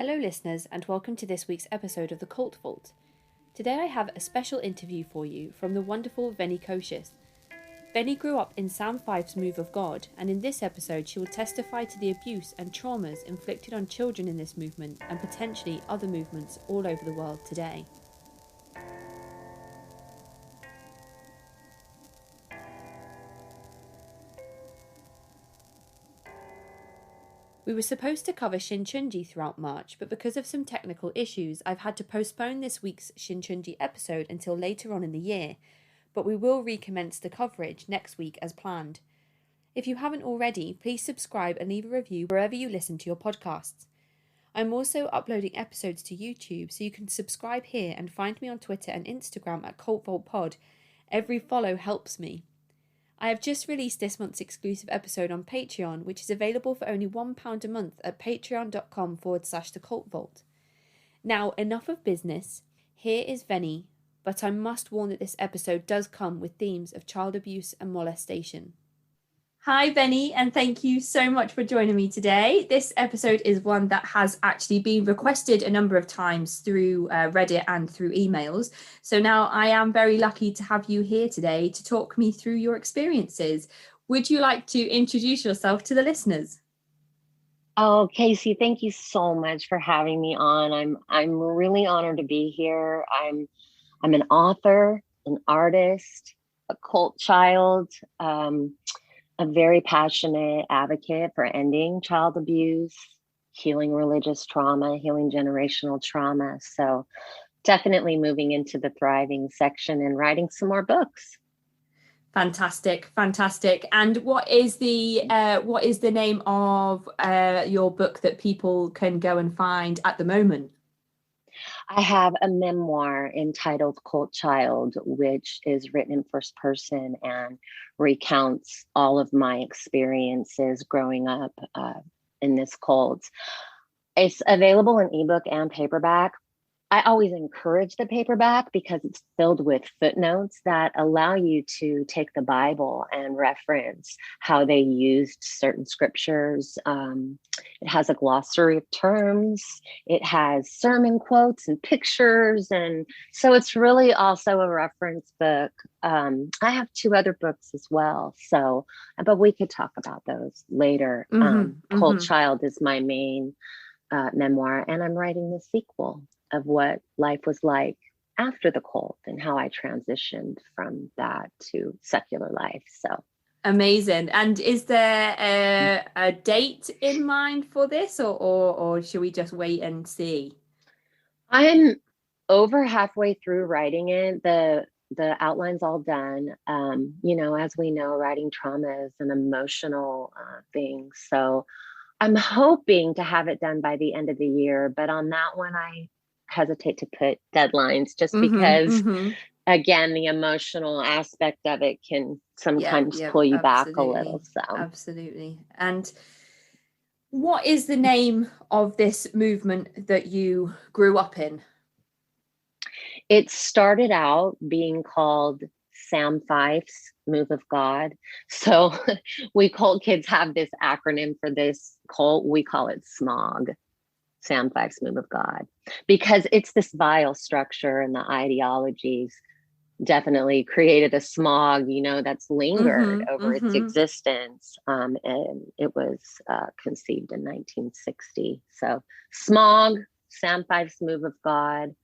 Hello, listeners, and welcome to this week's episode of The Cult Vault. Today I have a special interview for you from the wonderful Venny Kocius. Venny grew up in Sam Fife's Move of God, and in this episode she will testify to the abuse and traumas inflicted on children in this movement and potentially other movements all over the world today. We were supposed to cover Shinchunji throughout March, but because of some technical issues, I've had to postpone this week's Shinchunji episode until later on in the year, but we will recommence the coverage next week as planned. If you haven't already, please subscribe and leave a review wherever you listen to your podcasts. I'm also uploading episodes to YouTube, so you can subscribe here and find me on Twitter and Instagram at CultVaultPod. Every follow helps me. I have just released this month's exclusive episode on Patreon, which is available for only £1 a month at patreon.com/thecultvault. Now, enough of business. Here is Venny, but I must warn that this episode does come with themes of child abuse and molestation. Hi, Venny, and thank you so much for joining me today. This episode is one that has actually been requested a number of times through Reddit and through emails. So now I am very lucky to have you here today to talk me through your experiences. Would you like to introduce yourself to the listeners? Oh, Casey, thank you so much for having me on. I'm really honored to be here. I'm an author, an artist, a cult child, a very passionate advocate for ending child abuse, healing religious trauma, healing generational trauma. So definitely moving into the thriving section and writing some more books. Fantastic. And what is the name of your book that people can go and find at the moment? I have a memoir entitled Cult Child, which is written in first person and recounts all of my experiences growing up in this cult. It's available in ebook and paperback. I always encourage the paperback because it's filled with footnotes that allow you to take the Bible and reference how they used certain scriptures. It has a glossary of terms. It has sermon quotes and pictures. And so it's really also a reference book. I have two other books as well. So, but we could talk about those later. Cult Child is my main memoir, and I'm writing the sequel of what life was like after the cult and how I transitioned from that to secular life. So amazing. And is there a date in mind for this, or should we just wait and see? I'm over halfway through writing it. The outline's all done. As we know, writing trauma is an emotional thing. So I'm hoping to have it done by the end of the year, but on that one, I hesitate to put deadlines just because, again, the emotional aspect of it can sometimes pull you back a little. So absolutely. And what is the name of this movement that you grew up in? It started out being called Sam Fife's Move of God. So we cult kids have this acronym for this cult. We call it SMOG, Sam Fife's Move of God, because it's this vile structure, and the ideologies definitely created a smog, that's lingered over its existence. And it was conceived in 1960. So SMOG, Sam Fife's Move of God,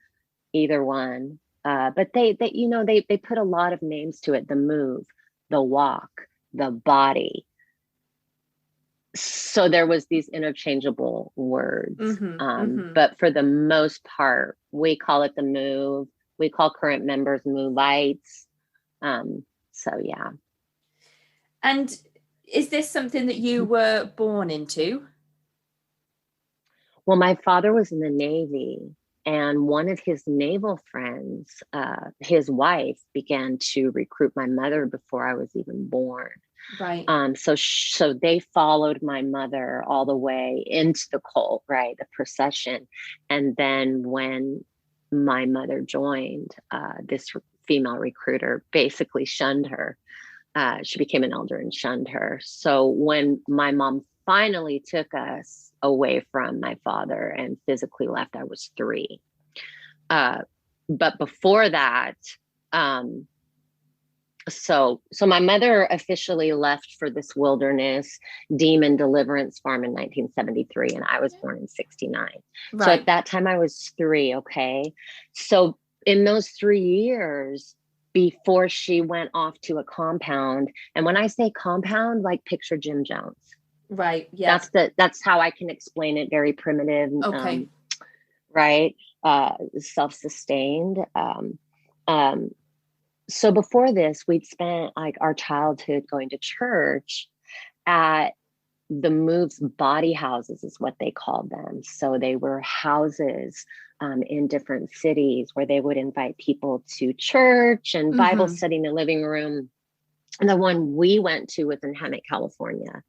either one. But they put a lot of names to it: the move, the walk, the body. So there was these interchangeable words. But for the most part, we call it the move. We call current members Movites. So yeah. And is this something that you were born into? Well, my father was in the Navy, and one of his naval friends, his wife, began to recruit my mother before I was even born. Right. So they followed my mother all the way into the cult, right? The procession. And then when my mother joined, this female recruiter basically shunned her. She became an elder and shunned her. So when my mom finally took us away from my father and physically left, I was 3. Uh, but before that, um, so my mother officially left for this wilderness demon deliverance farm in 1973, and I was born in 69. So at Right. that time I was 3. Okay. So in those 3 years before she went off to a compound, and when I say compound, like picture Jim Jones. Right. Yeah. That's how I can explain it. Very primitive, Okay. right? Self-sustained. Um, so before this, we'd spent like our childhood going to church at the moves body houses is what they called them. So they were houses in different cities where they would invite people to church and Bible Mm-hmm. study in the living room. And the one we went to was in Hemet, California.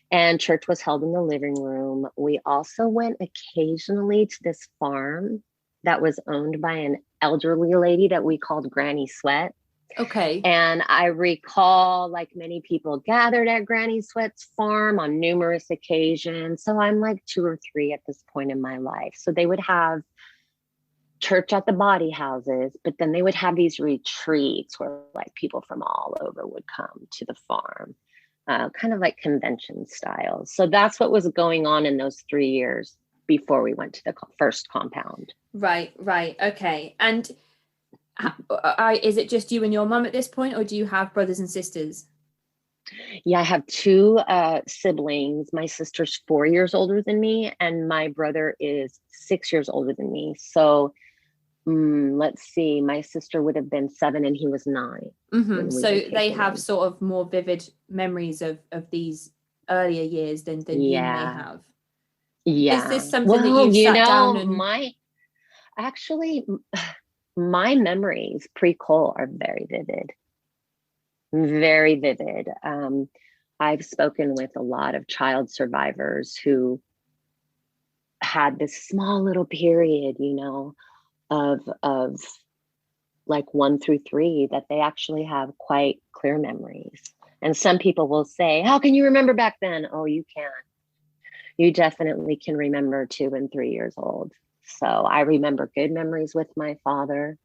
And church was held in the living room. We also went occasionally to this farm that was owned by an elderly lady that we called Granny Sweat. Okay. And I recall, like many people, gathered at Granny Sweat's farm on numerous occasions. So I'm like 2 or 3 at this point in my life. So they would have church at the body houses, but then they would have these retreats where like people from all over would come to the farm, kind of like convention style. So that's what was going on in those 3 years before we went to the first compound. Right. Right. Okay. And is it just you and your mum at this point, or do you have brothers and sisters? Yeah, I have 2 siblings. My sister's 4 years older than me, and my brother is 6 years older than me. So let's see, my sister would have been 7 and he was 9 Mm-hmm. when we So were they taken have in. sort of more vivid memories of these earlier years than you may Yeah. have. Is Yeah. this something that Well, you've sat down and my actually my memories pre-Cole are very vivid. Very vivid. I've spoken with a lot of child survivors who had this small little period, of like 1 through 3 that they actually have quite clear memories. And some people will say, "How can you remember back then?" Oh, you can. You definitely can remember 2 and 3 years old. So I remember good memories with my father,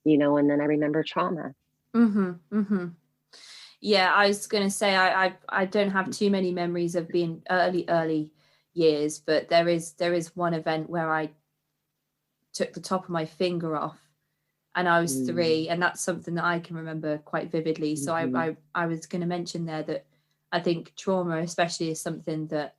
and then I remember trauma. mm-hmm, mm-hmm. Yeah, I was gonna say I don't have too many memories of being early years, but there is one event where I took the top of my finger off and I was Mm-hmm. 3, and that's something that I can remember quite vividly. So I was going to mention there that I think trauma especially is something that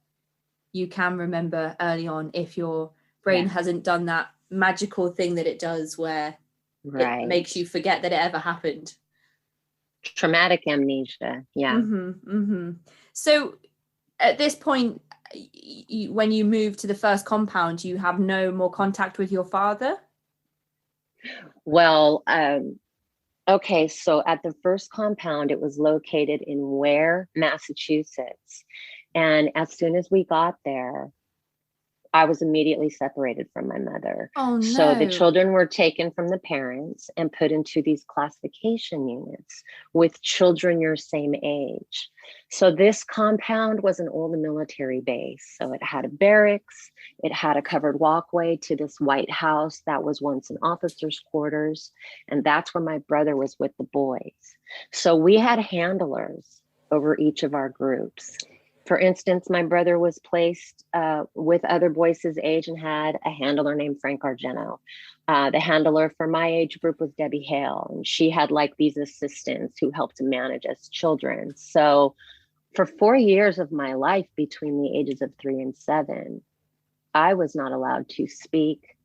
you can remember early on if your brain Yeah, hasn't done that magical thing that it does where it right. makes you forget that it ever happened. Traumatic amnesia. Yeah. Mm-hmm, mm-hmm. So at this point, when you move to the first compound, you have no more contact with your father? Well, okay, so at the first compound, it was located in Ware, Massachusetts. And as soon as we got there, I was immediately separated from my mother. Oh So the no. children were taken from the parents and put into these classification units with children your same age. So this compound was an old military base. So it had a barracks, it had a covered walkway to this white house that was once an officer's quarters. And that's where my brother was with the boys. So we had handlers over each of our groups. For instance, my brother was placed with other boys his age and had a handler named Frank Argento. The handler for my age group was Debbie Hale, and she had like these assistants who helped manage us children. So for 4 years of my life between the ages of 3 and 7, I was not allowed to speak,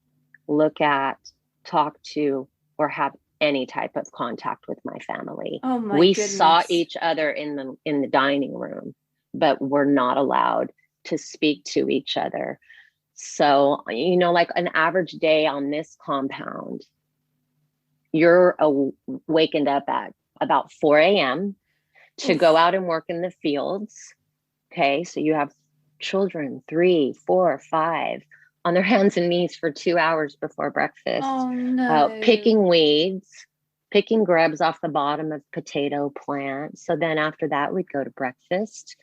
look at, talk to, or have any type of contact with my family. Oh my We saw goodness. each other in the dining room, but we're not allowed to speak to each other. So, like an average day on this compound, you're wakened up at about 4 a.m. to go Oof. out and work in the fields. Okay, so you have children 3, 4, 5 on their hands and knees for 2 hours before breakfast, Oh no. picking weeds, picking grubs off the bottom of potato plants. So then after that, we'd go to breakfast.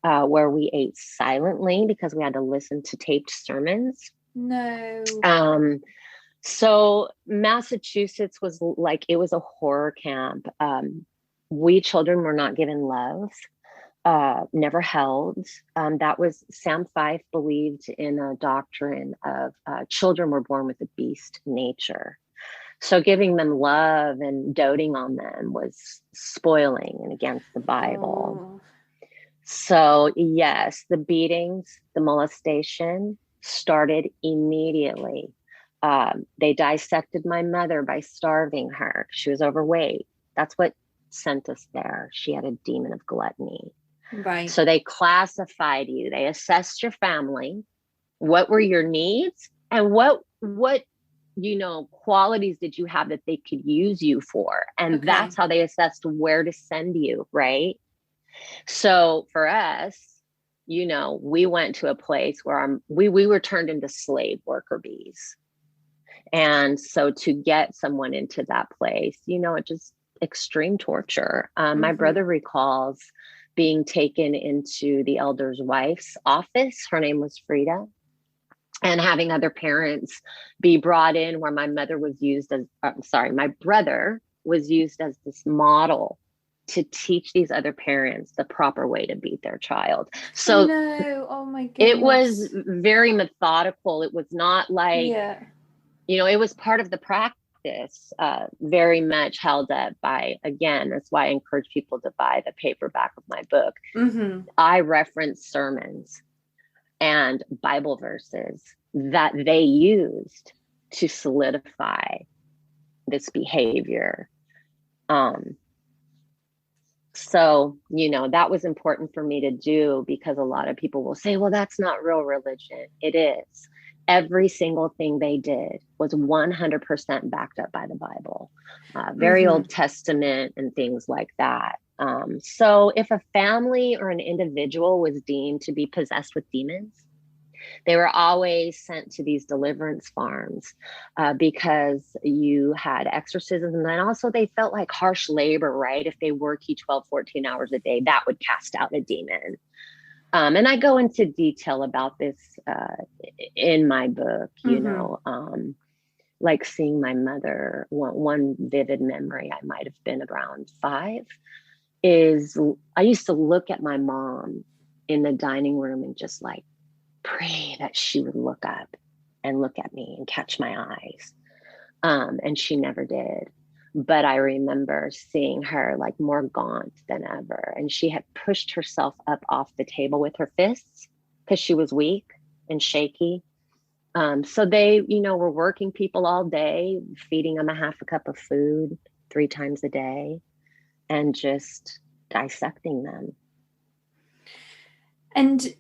where we ate silently because we had to listen to taped sermons. No. Um, so Massachusetts was like, it was a horror camp. We children were not given love, never held. That was Sam Fife believed in a doctrine of children were born with a beast nature. So giving them love and doting on them was spoiling and against the Bible. Oh. So, yes, the beatings, the molestation started immediately. They dissected my mother by starving her. She was overweight. That's what sent us there. She had a demon of gluttony. Right. So they classified you. They assessed your family. What were your needs? And what qualities did you have that they could use you for? And Okay. that's how they assessed where to send you, right? So for us, we went to a place where we were turned into slave worker bees. And so to get someone into that place, it just extreme torture. My brother recalls being taken into the elder's wife's office. Her name was Frida. And having other parents be brought in where my brother was used as this model to teach these other parents the proper way to beat their child. So no, oh my goodness. It was very methodical. It was not like, it was part of the practice, very much held up by, again, that's why I encourage people to buy the paperback of my book. I reference sermons and Bible verses that they used to solidify this behavior. So, that was important for me to do because a lot of people will say, well, that's not real religion. It is. Every single thing they did was 100% backed up by the Bible, very Old Testament and things like that. So if a family or an individual was deemed to be possessed with demons, they were always sent to these deliverance farms because you had exorcisms. And then also they felt like harsh labor, right? If they work 12, 14 hours a day, that would cast out a demon. And I go into detail about this in my book, like seeing my mother. One vivid memory, I might have been around 5, is I used to look at my mom in the dining room and just like pray that she would look up and look at me and catch my eyes. And she never did. But I remember seeing her like more gaunt than ever. And she had pushed herself up off the table with her fists because she was weak and shaky. So they, were working people all day, feeding them a half a cup of food 3 times a day and just dissecting them. And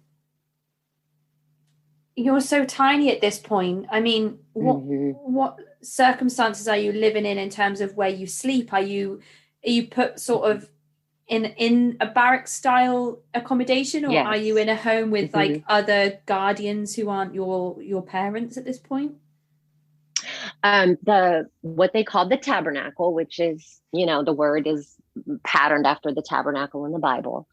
you're so tiny at this point. I mean, what circumstances are you living in terms of where you sleep? Are you put sort of in a barrack style accommodation, or yes. Are you in a home with like other guardians who aren't your parents at this point? What they called the tabernacle, which is, the word is patterned after the tabernacle in the Bible,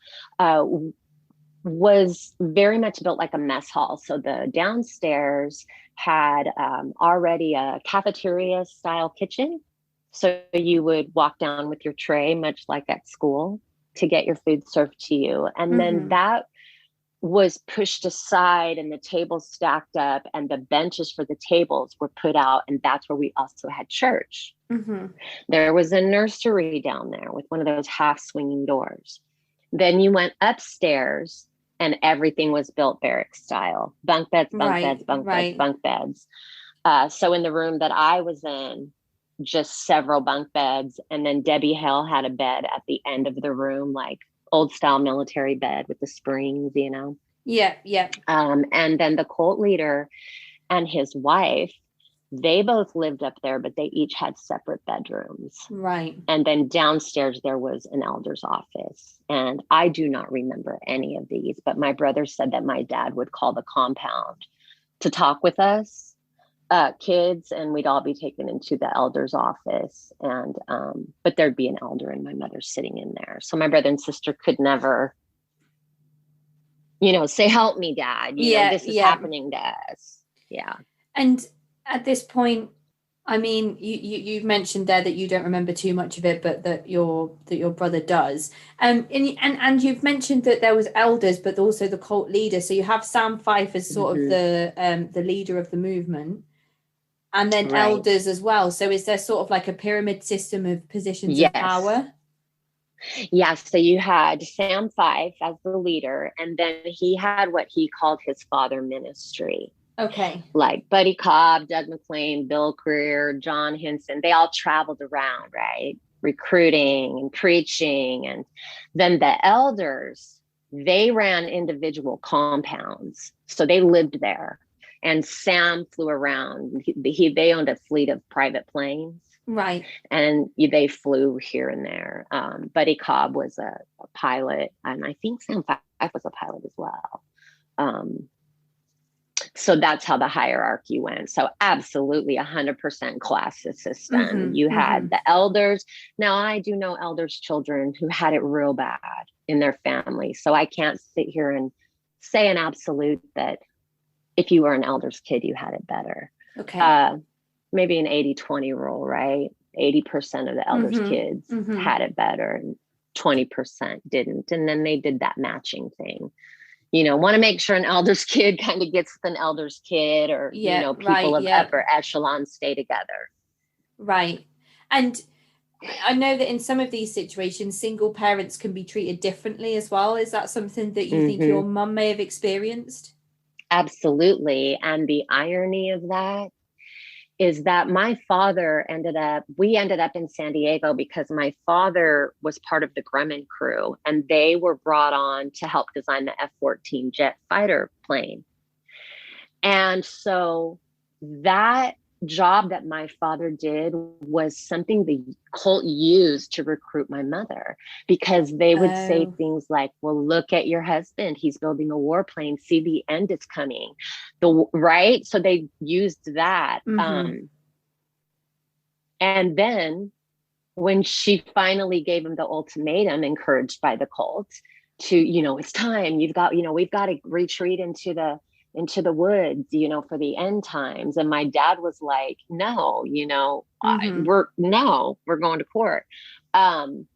was very much built like a mess hall. So the downstairs had already a cafeteria style kitchen. So you would walk down with your tray, much like at school, to get your food served to you. And then that was pushed aside and the tables stacked up and the benches for the tables were put out. And that's where we also had church. There was a nursery down there with one of those half swinging doors. Then you went upstairs and everything was built barrack style. Bunk beds, beds, bunk beds. So in the room that I was in, just several bunk beds. And then Debbie Hale had a bed at the end of the room, like old style military bed with the springs, Yeah. And then the cult leader and his wife, they both lived up there, but they each had separate bedrooms. Right. And then downstairs, there was an elder's office. And I do not remember any of these, but my brother said that my dad would call the compound to talk with us, kids, and we'd all be taken into the elder's office. And, but there'd be an elder and my mother sitting in there. So my brother and sister could never say, help me, Dad, Yeah, this is yeah. happening to us. Yeah. And at this point, I mean, you've mentioned there that you don't remember too much of it, but that your brother does. And you've mentioned that there was elders, but also the cult leader. So you have Sam Fife as sort of Hmm. the leader of the movement, and then Right. elders as well. So is there sort of like a pyramid system of positions of Yes. power? Yeah. So you had Sam Fife as the leader, and then he had what he called his father ministry. Okay. Like Buddy Cobb, Doug McLean, Bill Greer, John Henson, they all traveled around, right? Recruiting and preaching. And then the elders, they ran individual compounds. So they lived there. And Sam flew around. They owned a fleet of private planes, Right. and they flew here and there. Buddy Cobb was a pilot, and I think Sam Fife was a pilot as well. Um, so that's how the hierarchy went. So absolutely 100% class system. Mm-hmm. You Mm-hmm. had the elders. Now I do know elders' children who had it real bad in their family. So I can't sit here and say an absolute that if you were an elder's kid, you had it better. Okay. Maybe an 80-20 rule, right? 80% of the elders' kids Mm-hmm. Mm-hmm. had it better and 20% didn't. And then they did that matching thing. Want to make sure an elder's kid kind of gets with an elder's kid, or, Yeah. people Right. of Yeah. upper echelon stay together. Right. And I know that in some of these situations, single parents can be treated differently as well. Is that something that you think Hmm. your mum may have experienced? Absolutely. And the irony of that is that we ended up in San Diego because my father was part of the Grumman crew, and they were brought on to help design the F-14 jet fighter plane. And so that job that my father did was something the cult used to recruit my mother, because they would say Oh. things like, well, look at your husband. He's building a warplane. See, the end is coming. Right. So they used that. Mm-hmm. And then when she finally gave him the ultimatum, encouraged by the cult, to, it's time, we've got to retreat into the woods, for the end times. And my dad was like, no, Mm-hmm. we're going to court. Then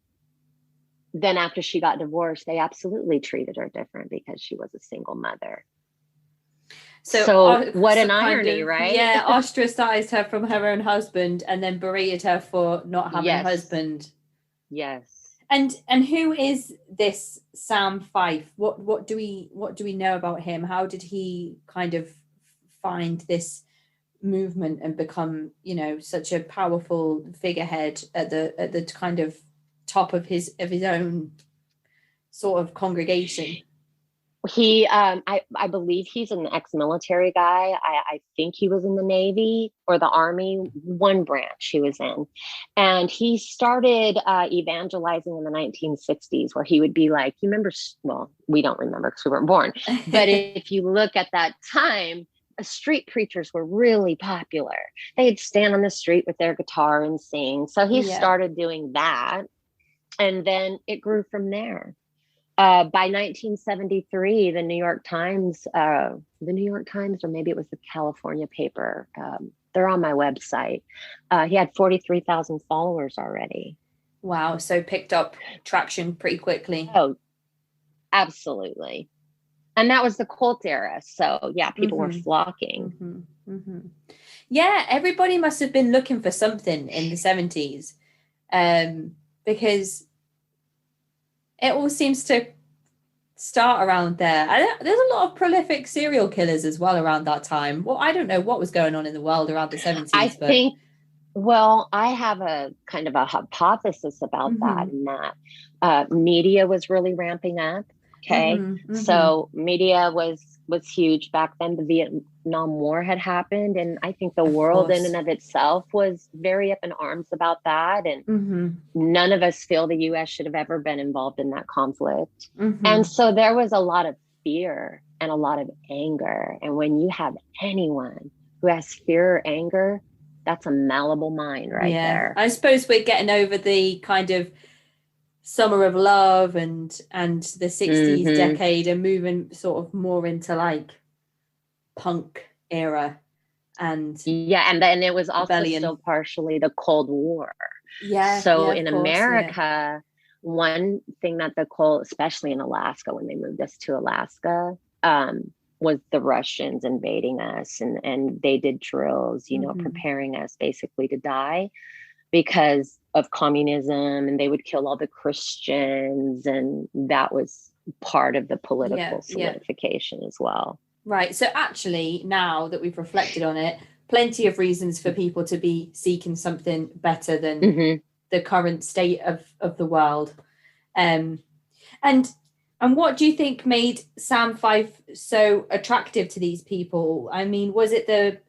after she got divorced, they absolutely treated her different because she was a single mother. So what So an kind irony, of, right? yeah, ostracized her from her own husband and then berated her for not having a Yes. husband. Yes. And who is this Sam Fife? What do we know about him? How did he kind of find this movement and become, such a powerful figurehead at the kind of top of his own sort of congregation? I believe he's an ex-military guy. I think he was in the Navy or the Army, one branch he was in. And he started evangelizing in the 1960s, where he would be like, you remember, well, we don't remember because we weren't born, but if you look at that time, street preachers were really popular. They'd stand on the street with their guitar and sing. So he Yeah. started doing that. And then it grew from there. By 1973, the New York Times, or maybe it was the California paper, they're on my website. He had 43,000 followers already. Wow. So picked up traction pretty quickly. Oh, absolutely. And that was the cult era. So yeah, people were flocking. Mm-hmm. Mm-hmm. Yeah, everybody must have been looking for something in the 70s, because it all seems to start around there. There's a lot of prolific serial killers as well around that time. Well, I don't know what was going on in the world around the 70s, but well, I have a kind of a hypothesis about that, and that media was really ramping up. Okay. So media was huge back then. The Vietnam War had happened, and I think the world in and of itself was very up in arms about that. And none of us feel the US should have ever been involved in that conflict. And so there was a lot of fear and a lot of anger. And when you have anyone who has fear or anger, that's a malleable mind right there. I suppose we're getting over the kind of Summer of Love and the 60s Mm-hmm. decade, and moving sort of more into like punk era and Yeah, and then it was also rebellion. still partially the Cold War. Yeah, So yeah, of in course, yeah. America, one thing that the Cold, especially in Alaska, when they moved us to Alaska, was the Russians invading us, and they did drills, Mm-hmm. preparing us basically to die because of communism, and they would kill all the Christians, and that was part of the Yeah, political yeah. solidification as well. Right. So actually, now that we've reflected on it, plenty of reasons for people to be seeking something better than Mm-hmm. the current state of the world. Um, and and what do you think made Sam Fife so attractive to these people? I mean, was it the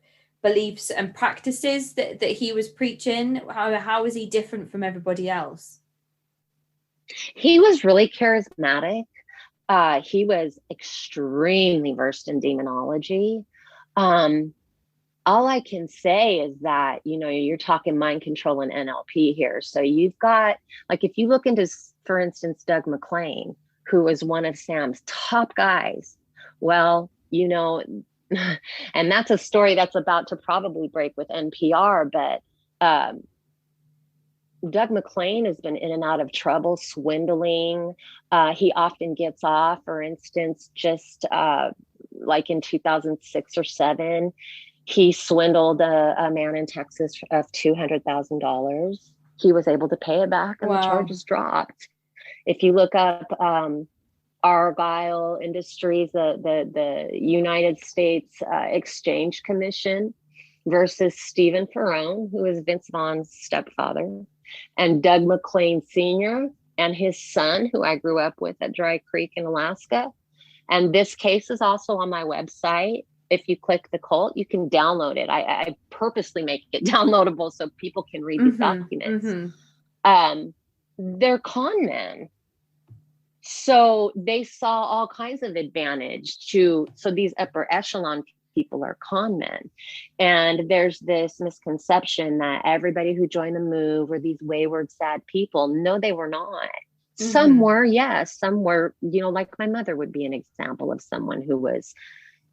beliefs and practices that he was preaching? How is he different from everybody else? He was really charismatic. He was extremely versed in demonology. Um, all I can say is that, you're talking mind control and NLP here. So you've got, like, if you look into, for instance, Doug McLean, who was one of Sam's top guys, well, and that's a story that's about to probably break with NPR, but Doug McLean has been in and out of trouble, swindling. He often gets off, for instance, just like in 2006 or 7, he swindled a man in Texas of $200,000. He was able to pay it back and the Wow. charges dropped. If you look up Argyle Industries, the United States Exchange Commission versus Stephen Ferrone, who is Vince Vaughn's stepfather, and Doug McLean Sr. and his son, who I grew up with at Dry Creek in Alaska. And this case is also on my website. If you click the cult, you can download it. I purposely make it downloadable so people can read these Mm-hmm. documents. Mm-hmm. They're con men. So they saw all kinds of advantage so these upper echelon people are con men. And there's this misconception that everybody who joined the move were these wayward, sad people. No, they were not. Some Mm-hmm. were, yes. Some were, like my mother would be an example of someone who was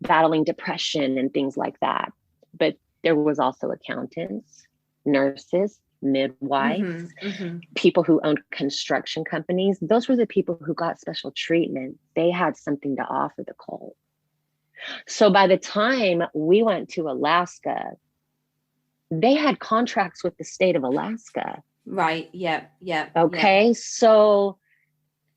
battling depression and things like that. But there was also accountants, nurses, midwives, Mm-hmm. Mm-hmm. people who owned construction companies. Those were the people who got special treatment. They had something to offer the cult. So by the time we went to Alaska, they had contracts with the state of Alaska. Right. Yeah. Yeah. Okay. Yeah. So,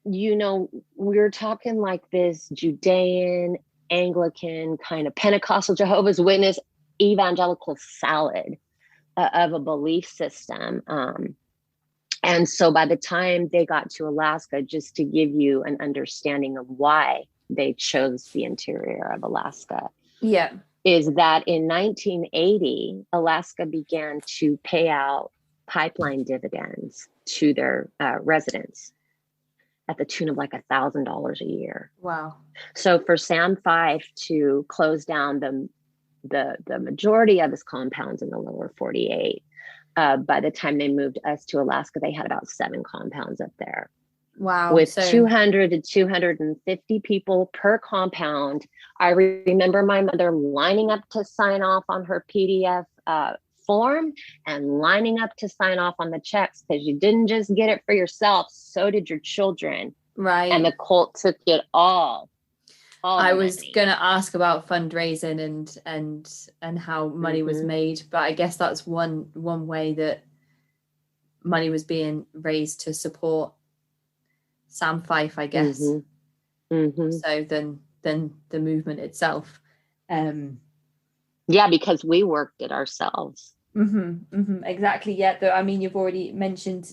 we're talking like this Judean, Anglican, kind of Pentecostal, Jehovah's Witness, evangelical salad of a belief system. And so by the time they got to Alaska, just to give you an understanding of why they chose the interior of Alaska, Yeah. is that in 1980, Alaska began to pay out pipeline dividends to their residents at the tune of like $1,000 a year. Wow. So for Sam Fife to close down the majority of his compounds in the lower 48, by the time they moved us to Alaska, they had about 7 compounds up there. Wow. With So 200 to 250 people per compound. I remember my mother lining up to sign off on her PDF form and lining up to sign off on the checks, because you didn't just get it for yourself, so did your children. right. And the cult took it all. I was gonna ask about fundraising and how money was made, but I guess that's one way that money was being raised to support Sam Fife, I guess. So then the movement itself. Yeah, because we worked it ourselves. Exactly. Yeah. I mean, you've already mentioned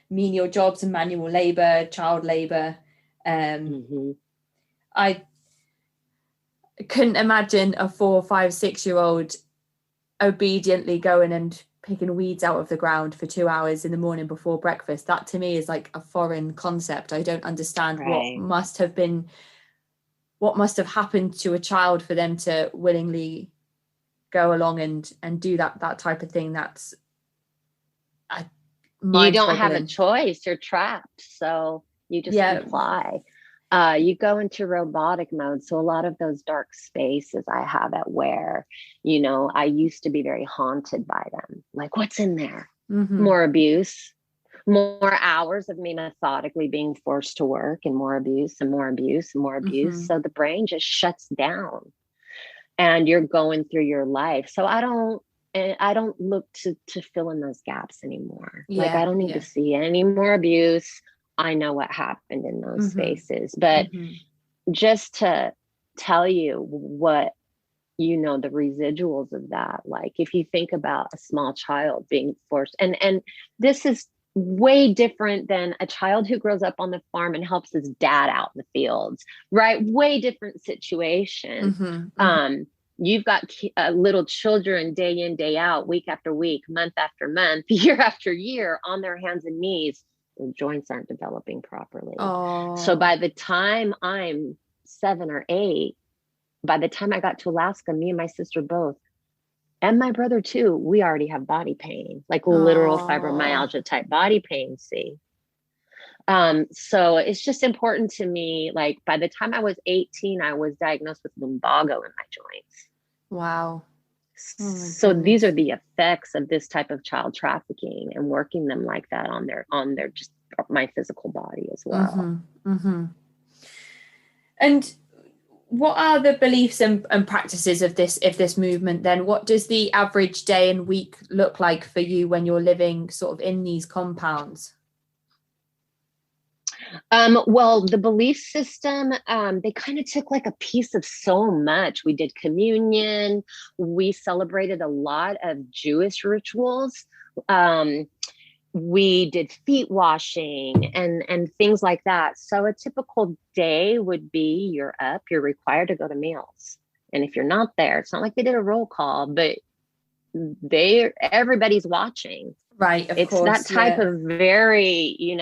menial jobs and manual labor, child labor. I couldn't imagine a 4, 5, 6-year-old obediently going and picking weeds out of the ground for 2 hours in the morning before breakfast. That to me is like a foreign concept. I don't understand what must have happened to a child for them to willingly go along and do that type of thing. That's You don't have a mind-boggling. choice. You're trapped. So you just Yeah. comply. You go into robotic mode. So a lot of those dark spaces I have at where, I used to be very haunted by them. Like, what's in there? Mm-hmm. More abuse, more hours of me methodically being forced to work, and more abuse and more abuse and more abuse. Mm-hmm. So the brain just shuts down and you're going through your life. So I don't look to fill in those gaps anymore. Like, Yeah. I don't need to Yeah. see any more abuse. I know what happened in those Mm-hmm. spaces. But Mm-hmm. just to tell you what, the residuals of that, like if you think about a small child being forced, and this is way different than a child who grows up on the farm and helps his dad out in the fields, right? Way different situation. Mm-hmm. Mm-hmm. um you've got little children day in, day out, week after week, month after month, year after year, on their hands and knees. Their joints aren't developing properly. So Oh. by the time I'm 7 or 8, by the time I got to Alaska, me and my sister both, and my brother too, we already have body pain, like literal Oh. fibromyalgia type body pain. See, so it's just important to me. Like, by the time I was 18, I was diagnosed with lumbago in my joints. Wow. Oh my So these are goodness. the effects of this type of child trafficking and working them like that on their just my physical body as well. Mm-hmm. Mm-hmm. And what are the beliefs and practices of this movement then? What does the average day and week look like for you when you're living sort of in these compounds? Well, the belief system, they kind of took like a piece of so much. We did communion. We celebrated a lot of Jewish rituals. Um, we did feet washing and things like that. So a typical day would be, you're up, you're required to go to meals. And if you're not there, it's not like they did a roll call, but everybody's watching. Right, of It's that course, type yeah. of very, you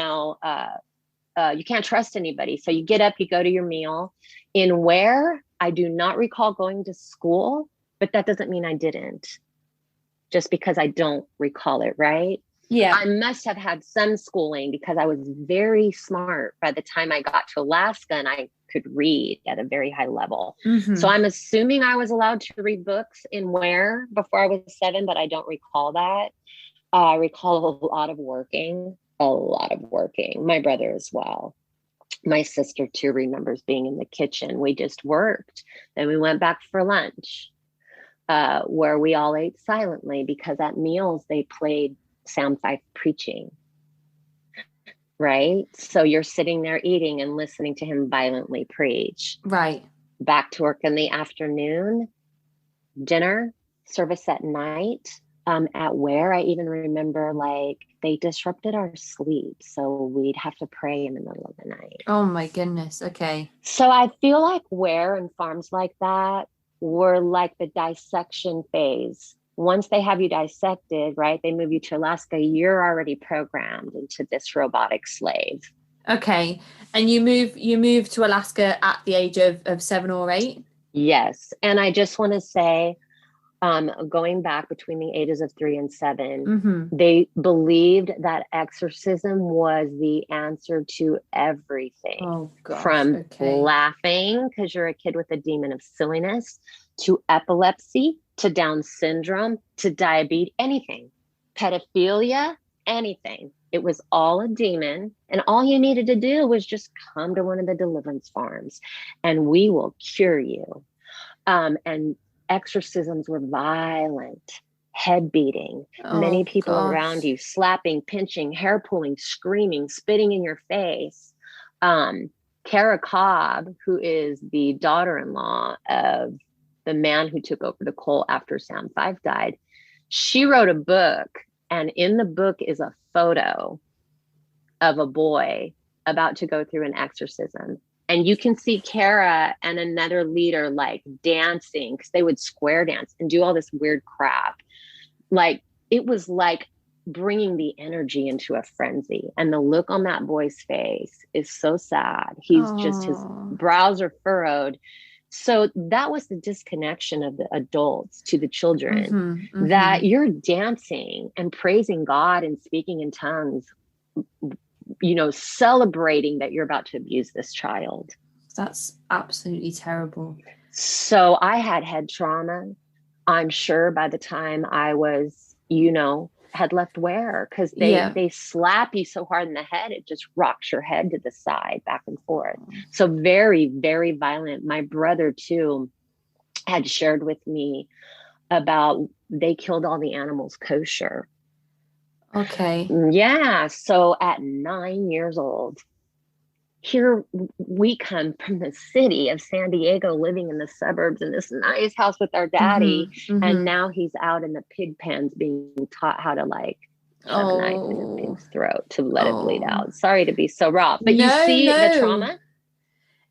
can't trust anybody. So you get up, you go to your meal. In where I do not recall going to school, but that doesn't mean I didn't, just because I don't recall it, right? Yeah. I must have had some schooling because I was very smart by the time I got to Alaska, and I could read at a very high level. So Mm-hmm. I'm assuming I was allowed to read books in where before I was 7, but I don't recall that. I recall a lot of working. My brother as well. My sister too remembers being in the kitchen. We just worked. Then we went back for lunch, where we all ate silently because at meals they played Sam Fife preaching, right? So you're sitting there eating and listening to him violently preach. Right. Back to work in the afternoon, dinner, service at night. At where I even remember, like, they disrupted our sleep. So we'd have to pray in the middle of the night. Oh my goodness. Okay. So I feel like where and farms like that were like the dissection phase. Once they have you dissected, right, they move you to Alaska, you're already programmed into this robotic slave. Okay. And you moved to Alaska at the age of 7 or 8? Yes. And I just want to say, going back between the ages of 3 and 7, Mm-hmm. they believed that exorcism was the answer to everything, Oh gosh. from Okay. laughing because you're a kid with a demon of silliness, to epilepsy, to Down syndrome, to diabetes, anything, pedophilia, anything. It was all a demon. And all you needed to do was just come to one of the deliverance farms and we will cure you. And exorcisms were violent, head beating, many Oh people around gosh. you, slapping, pinching, hair pulling, screaming, spitting in your face. Kara Cobb, who is the daughter-in-law of the man who took over the cult after Sam Fife died, she wrote a book, and in the book is a photo of a boy about to go through an exorcism. And you can see Kara and another leader like dancing, because they would square dance and do all this weird crap. Like, it was like bringing the energy into a frenzy. And the look on that boy's face is so sad. He's just, his Oh. brows are furrowed. So that was the disconnection of the adults to the children, Mm-hmm, mm-hmm. that you're dancing and praising God and speaking in tongues, celebrating that you're about to abuse this child. That's absolutely terrible. So I had head trauma, I'm sure, by the time I was, had left wear, because they Yeah. they slap you so hard in the head, it just rocks your head to the side, back and forth. So very, very violent. My brother too had shared with me about they killed all the animals kosher. Okay. Yeah. So at 9 years old, here we come from the city of San Diego, living in the suburbs in this nice house with our daddy. Mm-hmm, And mm-hmm. now he's out in the pig pens being taught how to like shove a knife in a Oh, pig's throat to let it bleed oh. out. Sorry to be so raw, but you No, see the no. trauma.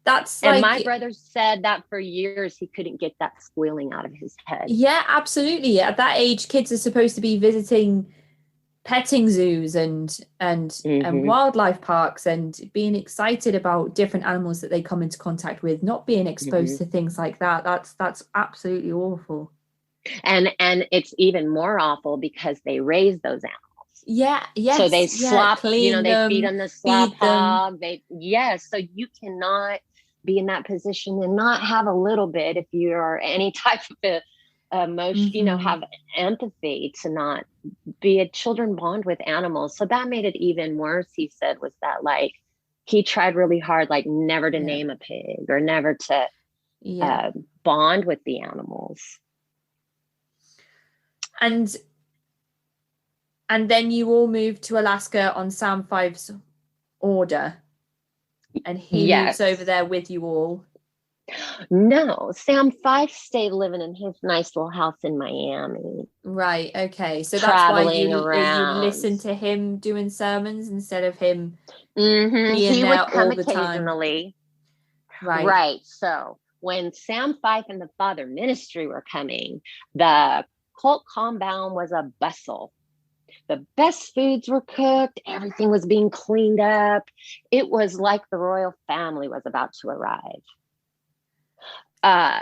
That's And my like, brother said that for years he couldn't get that squealing out of his head. yeah, absolutely. At that age, kids are supposed to be visiting petting zoos and Mm-hmm, wildlife parks and being excited about different animals that they come into contact with, not being mm-hmm. exposed to things like that. That's absolutely awful. And it's even more awful because they raise those animals. Yeah, So they yes, yeah, slop, clean they feed them, on the slop feed them. hog. Yes. So you cannot be in that position and not have a little bit, if you're any type of emotion, Hmm. have empathy, to not be a children bond with animals. So that made it even worse. He said was that like he tried really hard, like never to Yeah, name a pig or never to yeah. uh, bond with the animals. And and then you all moved to Alaska on Sam Five's order, and he moves over Yes. there with you all. No, Sam Fife stayed living in his nice little house in Miami, Right, okay. So that's why traveling you around. listen to him doing sermons instead of him being He there would come all the time. occasionally. Right. Right. So when Sam Fife and the Father Ministry were coming, the cult compound was a bustle. The best foods were cooked, everything was being cleaned up. It was like the royal family was about to arrive. Uh,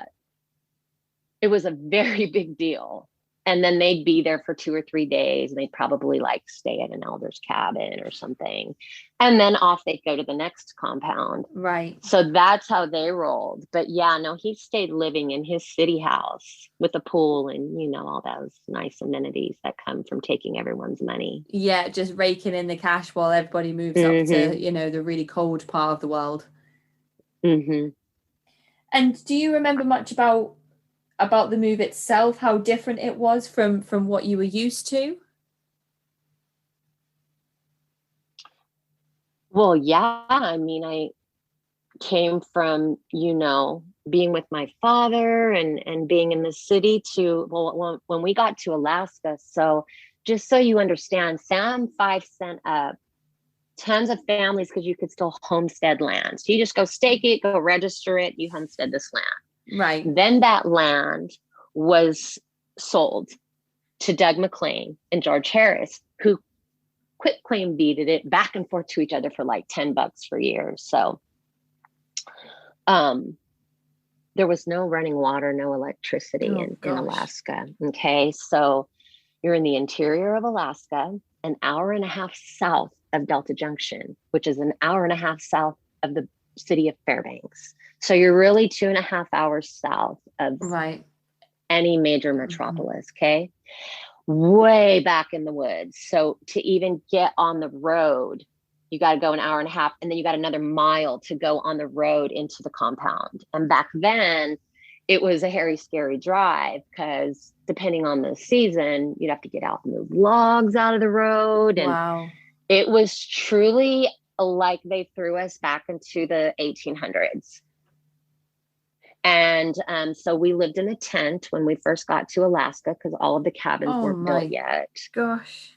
it was a very big deal. And then they'd be there for 2 or 3 days, and they'd probably like stay at an elder's cabin or something. And then off they'd go to the next compound. Right. So that's how they rolled. But yeah, no, he stayed living in his city house with a pool and, all those nice amenities that come from taking everyone's money. Yeah, just raking in the cash while everybody moves up to, Mm-hmm. the really cold part of the world. Mm-hmm. And do you remember much about the move itself, how different it was from what you were used to? Well, yeah, I mean, I came from, being with my father and being in the city to, well, when we got to Alaska. So just so you understand, Sam Fife sent up tons of families because you could still homestead land. So you just go stake it, go register it, you homestead this Right. land. Then that land was sold to Doug McLean and George Harris, who quit claim deeded it back and forth to each other for like $10 for years. So there was no running water, no electricity Oh in gosh. Alaska. Okay. So you're in the interior of Alaska, an hour and a half south of Delta Junction, which is an hour and a half south of the city of Fairbanks. So you're really 2.5 hours south of Right. any major Mm-hmm. metropolis. Okay. Way back in the woods. So to even get on the road, you got to go an hour and a half, and then you got another mile to go on the road into the compound. And back then, it was a hairy, scary drive because depending on the season, you'd have to get out and move logs out of the road. And Wow. it was truly like they threw us back into the 1800s. And so we lived in a tent when we first got to Alaska because all of the cabins Oh weren't built my yet. gosh.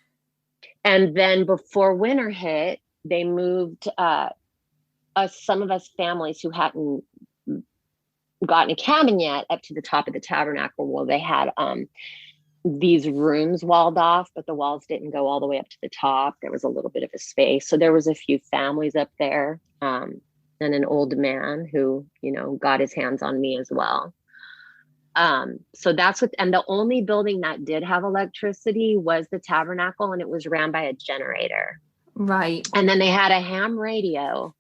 And then before winter hit, they moved some of us families who hadn't gotten a cabin yet up to the top of the tabernacle, where they had these rooms walled off, but the walls didn't go all the way up to the top. There was a little bit of a space. So there was a few families up there. and an old man who, you know, got his hands on me as well. So that's what, and the only building that did have electricity was the Tabernacle, and it was ran by a generator. Right. And then they had a ham radio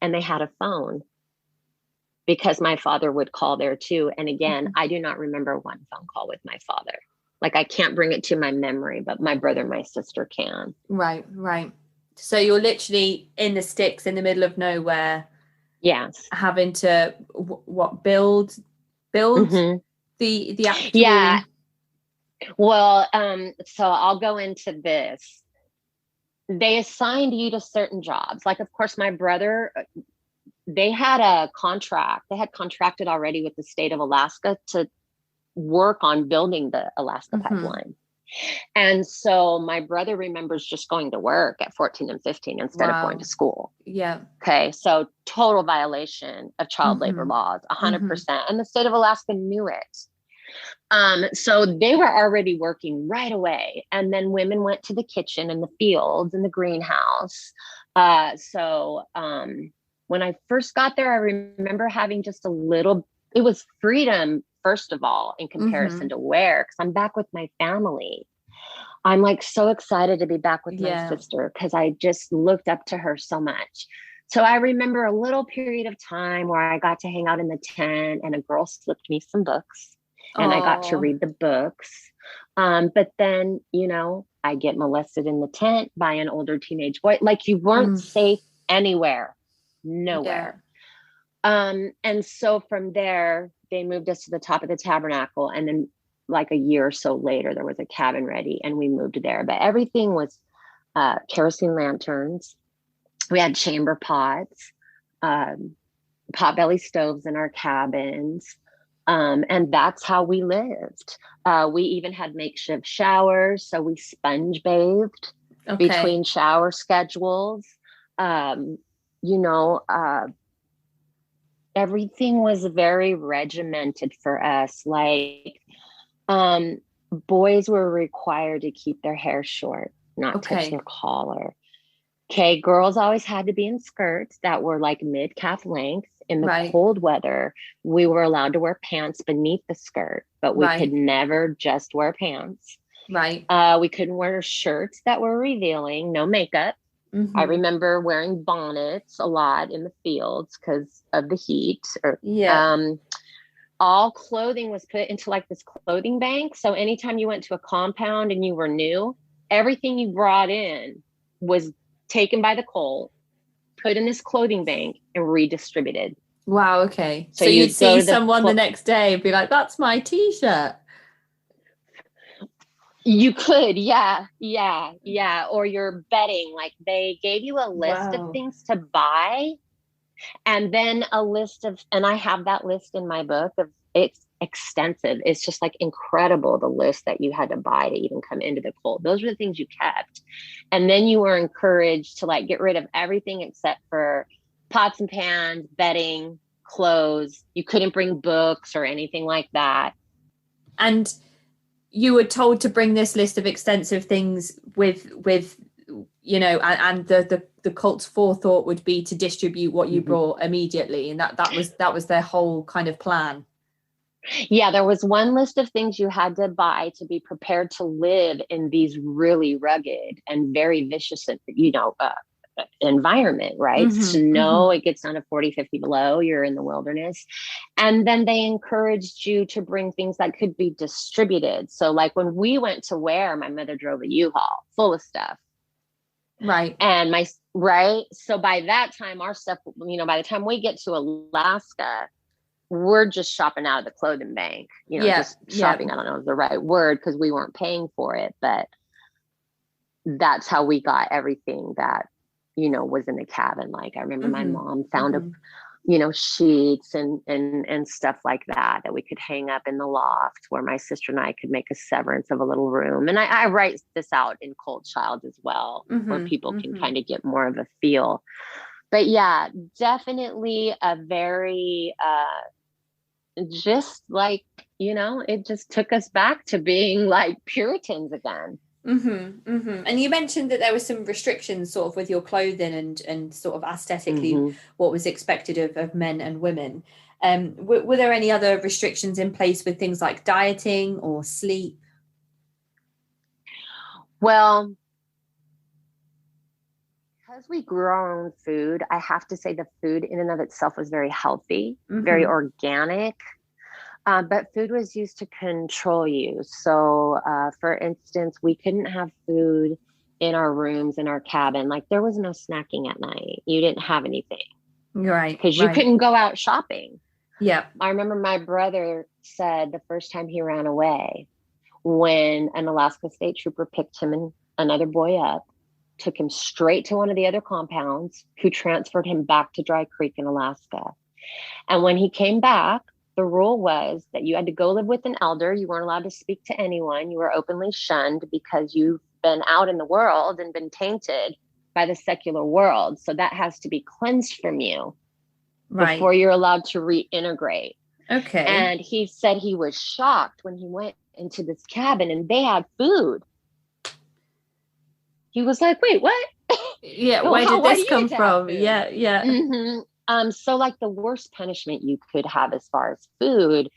and they had a phone because my father would call there too. And again, I do not remember one phone call with my father. Like I can't bring it to my memory, but my brother and my sister can. Right, right. So you're literally in the sticks in the middle of nowhere. Yes. Having to build Mm-hmm. the actual. Yeah. Well, so I'll go into this. They assigned you to certain jobs. Like, of course, my brother, they had a contract. They had contracted already with the state of Alaska to work on building the Alaska pipeline. And so my brother remembers just going to work at 14 and 15 instead of going to school. Yeah. Okay. So total violation of child labor laws, 100%. And the state of Alaska knew it. So they were already working right away. And then women went to the kitchen and the fields and the greenhouse. So when I first got there, I remember having just a little, it was freedom, first of all, in comparison to where, because I'm back with my family. I'm like so excited to be back with my sister because I just looked up to her so much. So I remember a little period of time where I got to hang out in the tent and a girl slipped me some books and I got to read the books. But then, you know, I get molested in the tent by an older teenage boy. Like you weren't safe anywhere, nowhere. And so from there, they moved us to the top of the Tabernacle. And then like a year or so later, there was a cabin ready and we moved there. But everything was kerosene lanterns. We had chamber pots, potbelly stoves in our cabins. And that's how we lived. We even had makeshift showers. So we sponge bathed between shower schedules. You know, everything was very regimented for us. Like, boys were required to keep their hair short, not touch their collar. Okay, girls always had to be in skirts that were like mid-calf length. In the cold weather, we were allowed to wear pants beneath the skirt, but we could never just wear pants. We couldn't wear shirts that were revealing, no makeup. I remember wearing bonnets a lot in the fields because of the heat. All clothing was put into like this clothing bank. So anytime you went to a compound and you were new, everything you brought in was taken by the coal, put in this clothing bank and redistributed. Wow. Okay. So you'd see someone the next day and be like, that's my t-shirt. You could. Yeah. Or your bedding. Like they gave you a list of things to buy and then a list of, and I have that list in my book of, it's extensive. It's just like incredible, the list that you had to buy to even come into the cold. Those were the things you kept. And then you were encouraged to like get rid of everything except for pots and pans, bedding, clothes. You couldn't bring books or anything like that. And you were told to bring this list of extensive things with you know, and the cult's forethought would be to distribute what you brought immediately, and that was their whole kind of plan. Yeah, there was one list of things you had to buy to be prepared to live in these really rugged and very vicious, you know, environment, right? Snow, it gets down to 40, 50 below, you're in the wilderness. And then they encouraged you to bring things that could be distributed. So like when we went to Ware, my mother drove a U-Haul full of stuff. And so by that time, our stuff, you know, by the time we get to Alaska, we're just shopping out of the clothing bank, you know, just shopping. I don't know if the right word because we weren't paying for it, but that's how we got everything that, you know, was in the cabin. Like I remember my mom found you know, sheets and stuff like that we could hang up in the loft where my sister and I could make a severance of a little room. And I write this out in Cold Child as well, where people can kind of get more of a feel. But yeah, definitely a very, just like, you know, it just took us back to being like Puritans again. And you mentioned that there were some restrictions sort of with your clothing and sort of aesthetically Hmm. what was expected of men and women. Were there any other restrictions in place with things like dieting or sleep? Well, because we grew our own food, I have to say the food in and of itself was very healthy, very Mm-hmm. organic. But food was used to control you. So, for instance, we couldn't have food in our rooms, in our cabin. Like there was no snacking at night. You didn't have anything Right, because you right. couldn't go out shopping. Yeah. I remember my brother said the first time he ran away when an Alaska state trooper picked him and another boy up, took him straight to one of the other compounds, who transferred him back to Dry Creek in Alaska. And when he came back, the rule was that you had to go live with an elder. You weren't allowed to speak to anyone. You were openly shunned because you've been out in the world and been tainted by the secular world. So that has to be cleansed from you Right. before you're allowed to reintegrate. Okay. And he said he was shocked when he went into this cabin and they had food. He was like, wait, what? Yeah, Well, where did why do this you come get to have from? food? Yeah, yeah. So like the worst punishment you could have as far as food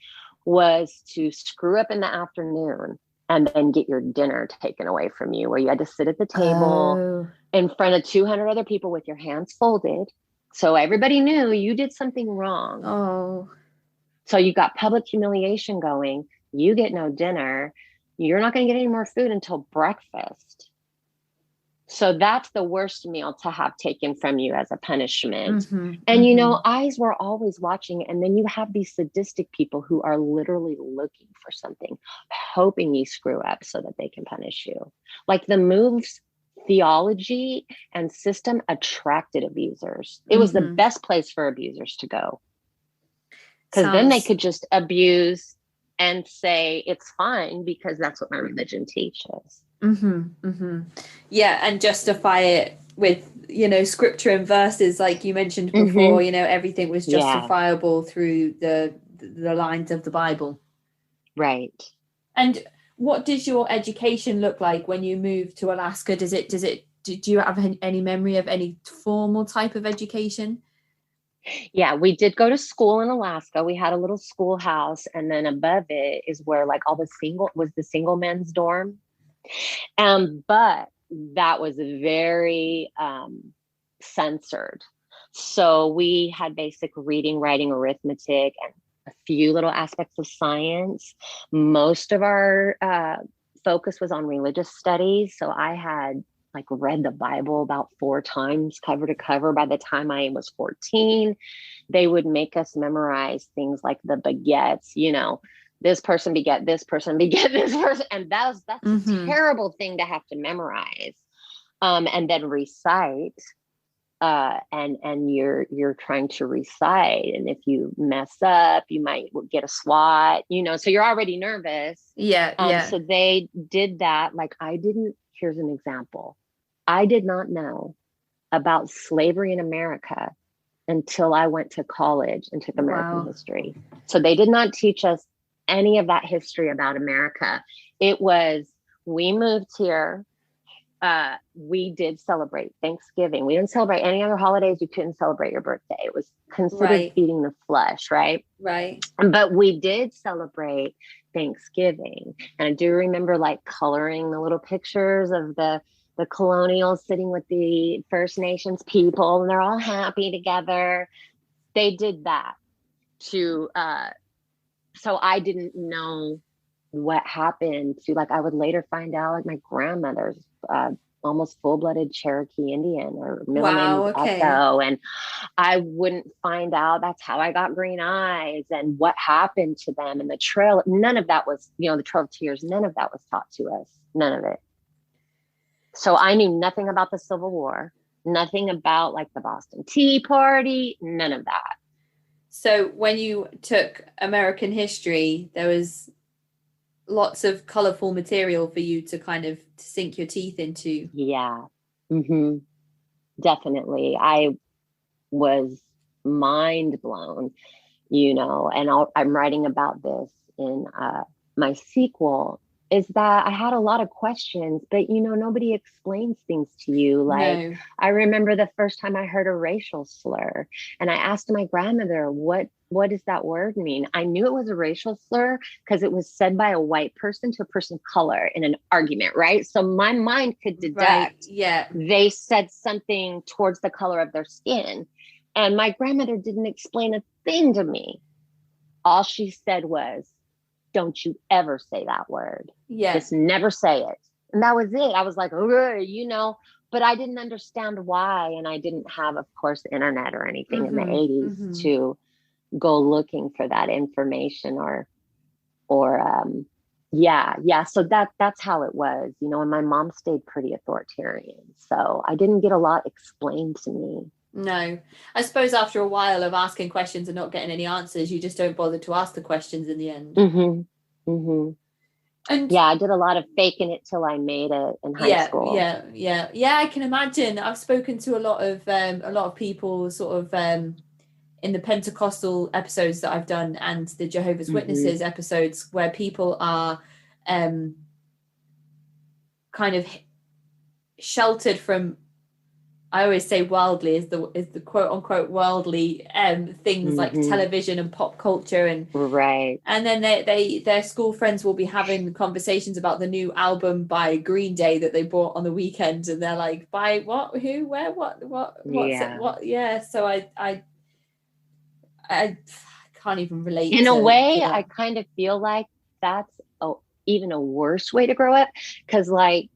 was to screw up in the afternoon and then get your dinner taken away from you, where you had to sit at the table Oh, in front of 200 other people with your hands folded. So everybody knew you did something wrong. oh. So you got public humiliation going. You get no dinner. You're not going to get any more food until breakfast. So that's the worst meal to have taken from you as a punishment. Mm-hmm, And, mm-hmm. eyes were always watching. And then you have these sadistic people who are literally looking for something, hoping you screw up so that they can punish you. Like the moves theology and system attracted abusers. It was the Mm-hmm. best place for abusers to go, because then they Sounds could just abuse and say it's fine because that's what my religion teaches. mm-hmm, mm-hmm. Yeah, and justify it with, scripture and verses like you mentioned before, Mm-hmm. everything was Yeah, justifiable through the lines of the Bible. right. And what does your education look like when you moved to Alaska? Do you have any memory of any formal type of education? Yeah, we did go to school in Alaska. We had a little schoolhouse, and then above it is where like all the single men's dorm. But that was very censored. So we had basic reading, writing, arithmetic, and a few little aspects of science. Most of our focus was on religious studies. So I had like read the Bible about 4 times cover to cover by the time I was 14. They would make us memorize things like the baguettes, this person beget this person beget this person. And that's a Mm-hmm. terrible thing to have to memorize. And then recite. And you're trying to recite, and if you mess up you might get a swat, so you're already nervous. Yeah, yeah. So they did that. Like I didn't Here's an example. I did not know about slavery in America until I went to college and took American Wow. history. So they did not teach us any of that history about America. It was, we moved here. We did celebrate Thanksgiving. We didn't celebrate any other holidays. You couldn't celebrate your birthday. It was considered Right, feeding the flesh, right? right. But we did celebrate Thanksgiving. And I do remember like coloring the little pictures of the colonials sitting with the First Nations people, and they're all happy together. They did that to so I didn't know what happened to, like, I would later find out like my grandmother's almost full-blooded Cherokee Indian. Her middle name Wow, was okay. Echo, and I wouldn't find out that's how I got green eyes and what happened to them. And the trail, none of that was, the Trail of Tears, none of that was taught to us, none of it. So I knew nothing about the Civil War, nothing about like the Boston Tea Party, none of that. So when you took American history, there was lots of colorful material for you to kind of sink your teeth into. Yeah. Hmm. Definitely. I was mind blown, and I'm writing about this in my sequel. is that I had a lot of questions, but nobody explains things to you. Like, No. I remember the first time I heard a racial slur, and I asked my grandmother, what does that word mean? I knew it was a racial slur because it was said by a white person to a person of color in an argument, right? So my mind could Right. deduct Yeah. they said something towards the color of their skin. And my grandmother didn't explain a thing to me. All she said was, don't you ever say that word. Yeah. Just never say it. And that was it. I was like, okay, but I didn't understand why. And I didn't have, of course, internet or anything in the Mm-hmm. 80s Mm-hmm. to go looking for that information or yeah. So that's how it was, and my mom stayed pretty authoritarian. So I didn't get a lot explained to me. No. I suppose after a while of asking questions and not getting any answers, you just don't bother to ask the questions in the end. Mm-hmm. Mm-hmm. And Yeah, I did a lot of faking it till I made it in high school. yeah, I can imagine. I've spoken to a lot of people sort of in the Pentecostal episodes that I've done and the Jehovah's Mm-hmm. Witnesses episodes where people are um kind of sheltered from, I always say worldly is the quote unquote worldly things like Mm-hmm. television and pop culture, Right. and then their school friends will be having conversations about the new album by Green Day that they bought on the weekend, and they're like, by what, who, where, what's it, Yeah. what, yeah. So I can't even relate In a to way, I that. kind of feel like that's even a worse way to grow up. Because, like,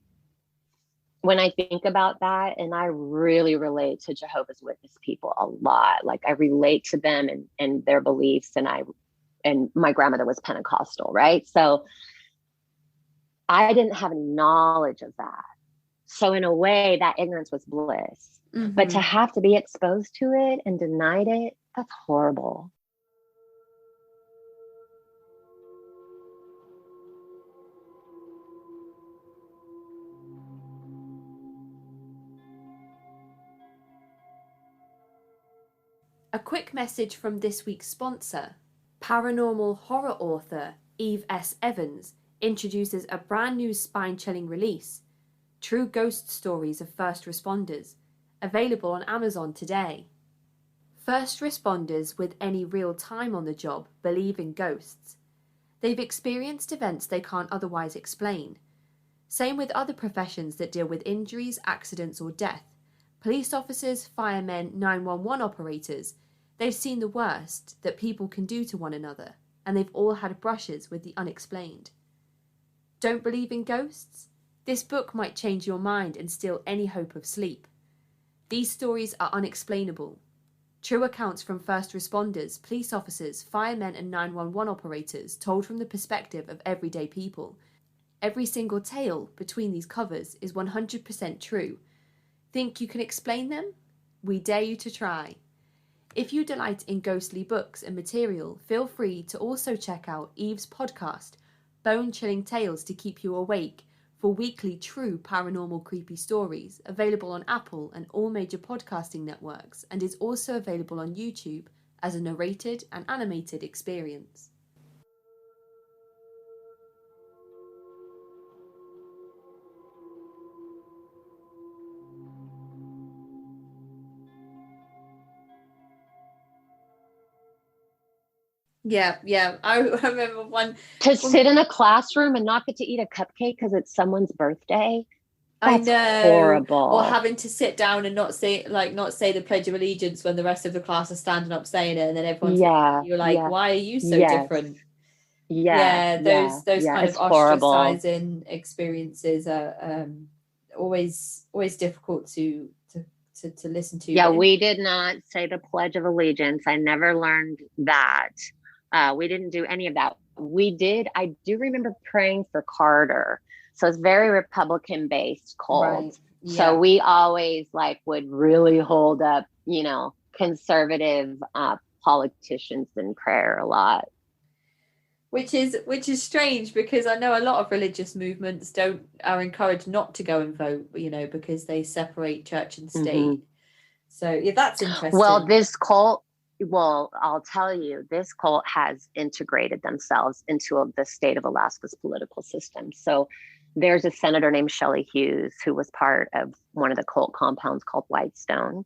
when I think about that, and I really relate to Jehovah's Witness people a lot, like, I relate to them and their beliefs. And my grandmother was Pentecostal, right? So I didn't have any knowledge of that. So, in a way, that ignorance was bliss. But to Mm-hmm. have to be exposed to it and denied it, that's horrible. A quick message from this week's sponsor. Paranormal horror author Eve S. Evans introduces a brand new spine-chilling release, True Ghost Stories of First Responders, available on Amazon today. First responders with any real time on the job believe in ghosts. They've experienced events they can't otherwise explain. Same with other professions that deal with injuries, accidents, or death. Police officers, firemen, 911 operators. They've seen the worst that people can do to one another, and they've all had brushes with the unexplained. Don't believe in ghosts? This book might change your mind and steal any hope of sleep. These stories are unexplainable. True accounts from first responders, police officers, firemen, and 911 operators told from the perspective of everyday people. Every single tale between these covers is 100% true. Think you can explain them? We dare you to try. If you delight in ghostly books and material, feel free to also check out Eve's podcast, Bone-Chilling Tales to Keep You Awake, for weekly true paranormal creepy stories, available on Apple and all major podcasting networks, and is also available on YouTube as a narrated and animated experience. Yeah. I remember one. To sit in a classroom and not get to eat a cupcake because it's someone's birthday, I that's know, or horrible. having to sit down and not say the Pledge of Allegiance when the rest of the class are standing up saying it, and then everyone's Yeah, you're like, yeah, why are you so yes, different? yeah, Yeah, yeah, those yeah. kind of It's horrible. ostracizing experiences are always difficult to listen to. Yeah, But we did not say the Pledge of Allegiance. I never learned that. We didn't do any of that. I do remember praying for Carter. So it's very Republican based cult. right, So yeah, we always would really hold up, conservative politicians in prayer a lot. which is strange because I know a lot of religious movements don't are encouraged not to go and vote, because they separate church and Hmm. state. So yeah, that's Well, interesting. this cult Well, I'll tell you, this cult has integrated themselves into the state of Alaska's political system. So there's a senator named Shelley Hughes who was part of one of the cult compounds called Whitestone.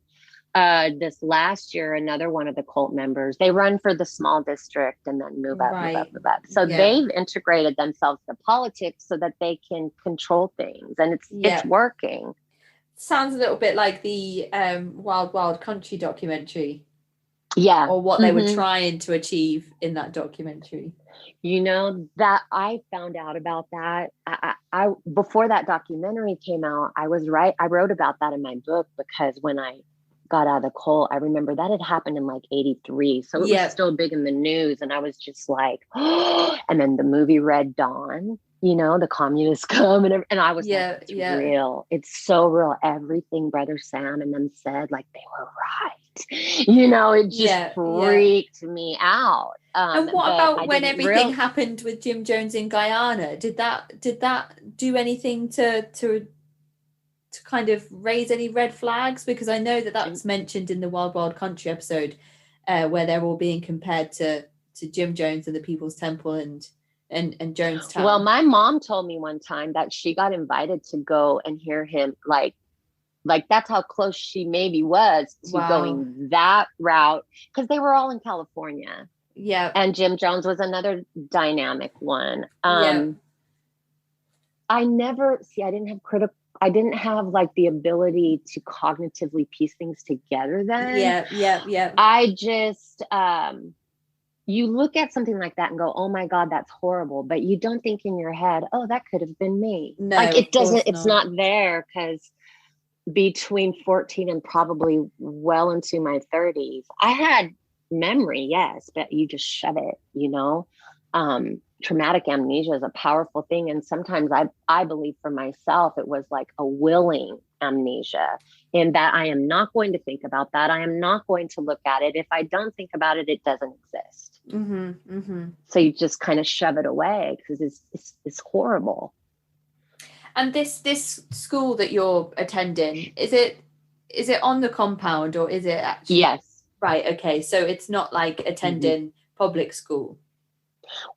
This last year, another one of the cult members, they run for the small district and then move up, move up, Right. move up. So Yeah. they've integrated themselves to politics so that they can control things, and it's Yeah. working. Sounds a little bit like the Wild Wild Country documentary, Yeah. or what they were trying to achieve in that documentary. You know, that I found out about that. I before that documentary came out, I wrote about that in my book, because when I got out of the cult, I remember that had happened in like 83. So it was still big in the news. And I was just like, oh, and then the movie Red Dawn, you know, the communists come, and I was like, it's real. It's so real. Everything Brother Sam and them said, like, they were right. You know, it just freaked me out. And what about when everything happened with Jim Jones in Guyana? Did that do anything to kind of raise any red flags? Because I know that that's mentioned in the Wild Wild Country episode, where they're all being compared to Jim Jones and the People's Temple and Jonestown. Well, my mom told me one time that she got invited to go and hear him, like that's how close she maybe was to going that route, because they were all in California. Yeah. And Jim Jones was another dynamic one. I didn't have like the ability to cognitively piece things together then. Yeah. I just, you look at something like that and go, oh my God, that's horrible. But you don't think in your head, oh, that could have been me. No, like it doesn't, it's not there, because between 14 and probably well into my 30s, I had memory, yes, but you just shut it, you know. Traumatic amnesia is a powerful thing, and sometimes I believe for myself it was like a willing amnesia, in that I am not going to think about that. I am not going to look at it. If I don't think about it, it doesn't exist. So you just kind of shove it away, because it's horrible. And this school that you're attending, is it on the compound, or is it actually? Yes. Right. Okay. So it's not like attending public school.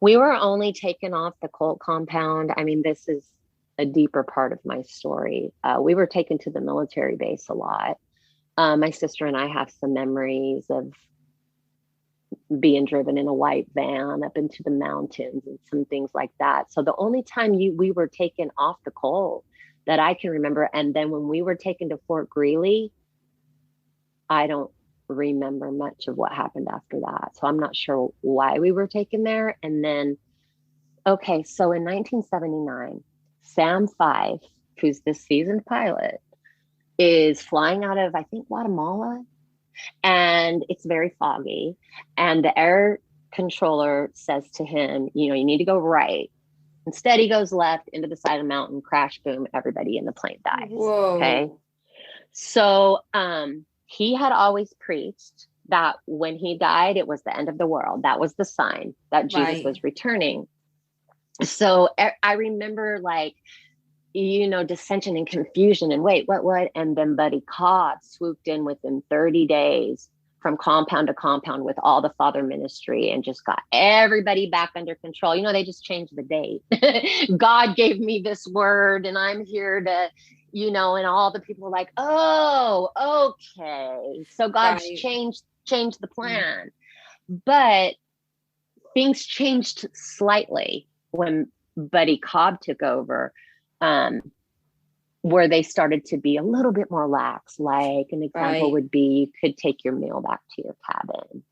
We were only taken off the cult compound. I mean, this is a deeper part of my story. We were taken to the military base a lot. My sister and I have some memories of being driven in a white van up into the mountains and some things like that. So the only time we were taken off the cult that I can remember, and then when we were taken to Fort Greely, I don't remember much of what happened after that. So I'm not sure why we were taken there. And then, okay, so in 1979, Sam Fife, who's the seasoned pilot, is flying out of, I think, Guatemala, and it's very foggy. And the air controller says to him, you know, you need to go right. Instead, he goes left into the side of the mountain, crash, boom, everybody in the plane dies. Whoa. Okay. So, he had always preached that when he died, it was the end of the world. That was the sign that Jesus was returning. So I remember, like, you know, dissension and confusion and wait, what? And then Buddy Cobb swooped in within 30 days from compound to compound with all the father ministry and just got everybody back under control. You know, they just changed the date. God gave me this word and I'm here to, you know, and all the people were like, oh, okay. So God's changed the plan. But things changed slightly when Buddy Cobb took over, where they started to be a little bit more lax. Like an example would be, you could take your meal back to your cabin.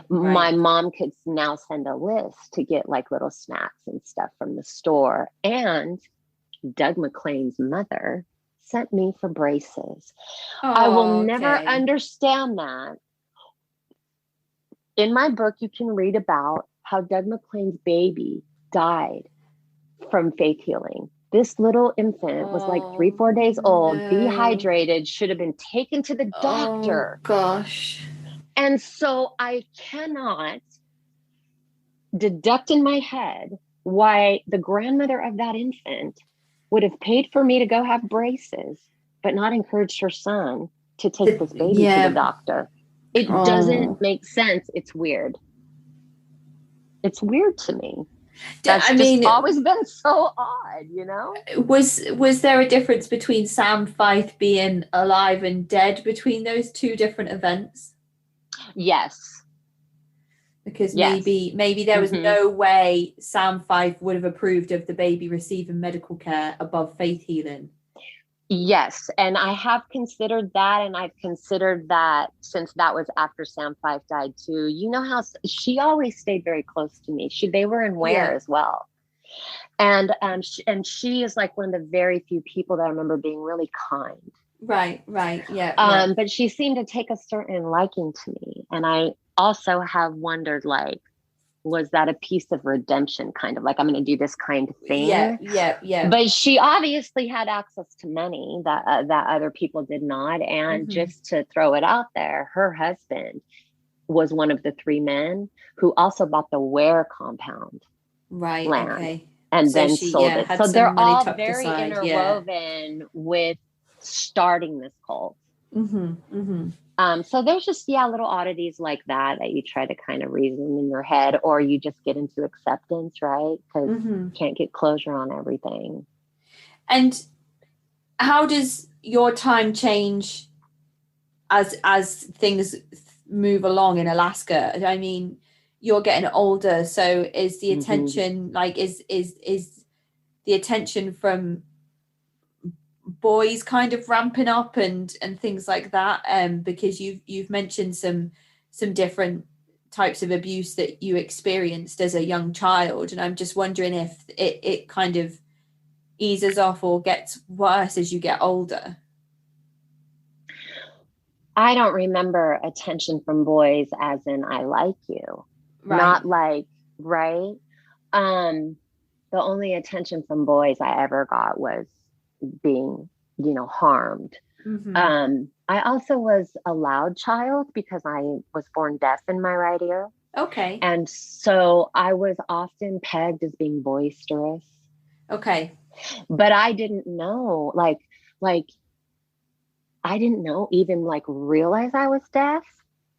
My mom could now send a list to get like little snacks and stuff from the store. And Doug McLean's mother sent me for braces. I will never understand that. In my book, you can read about how Doug McLean's baby died from faith healing. This little infant was like 3-4 days old, dehydrated, should have been taken to the doctor. Oh, gosh. And so I cannot deduct in my head why the grandmother of that infant would have paid for me to go have braces, but not encouraged her son to take this baby to the doctor. It doesn't Oh, make sense. It's weird. It's weird to me. I That's just mean, always been so odd, you know? was there a difference between Sam Fife being alive and dead between those two different events? Yes. Because Yes. maybe there was Hmm. no way Sam Fife would have approved of the baby receiving medical care above faith healing. Yes, and I have considered that, and I've considered that since that was after Sam Fife died too. You know how she always stayed very close to me. They were in Ware Yeah. as well, and she is like one of the very few people that I remember being really kind. Right. Yeah, yeah. But she seemed to take a certain liking to me, and I also have wondered, like, was that a piece of redemption, kind of like I'm going to do this kind of thing? Yeah. But she obviously had access to money that other people did not. And Hmm. just to throw it out there, her husband was one of the three men who also bought the Ware compound Right, land okay. and So then she, sold yeah, it. had So some they're money all tucked very aside. Yeah. interwoven with starting this cult. Hmm. So there's just, yeah, little oddities like that you try to kind of reason in your head, or you just get into acceptance, right? Because Hmm. you can't get closure on everything. And how does your time change as things move along in Alaska? I mean, you're getting older, so is the Hmm. attention like is the attention from boys kind of ramping up and things like that? Because you've mentioned some different types of abuse that you experienced as a young child, and I'm just wondering if it kind of eases off or gets worse as you get older. I don't remember attention from boys as in I like you. Right. Not like, right? Um, the only attention from boys I ever got was being, harmed. Mm-hmm. I also was a loud child because I was born deaf in my right ear. Okay. And so I was often pegged as being boisterous, Okay. but I didn't know, like I didn't know, even like realize I was deaf.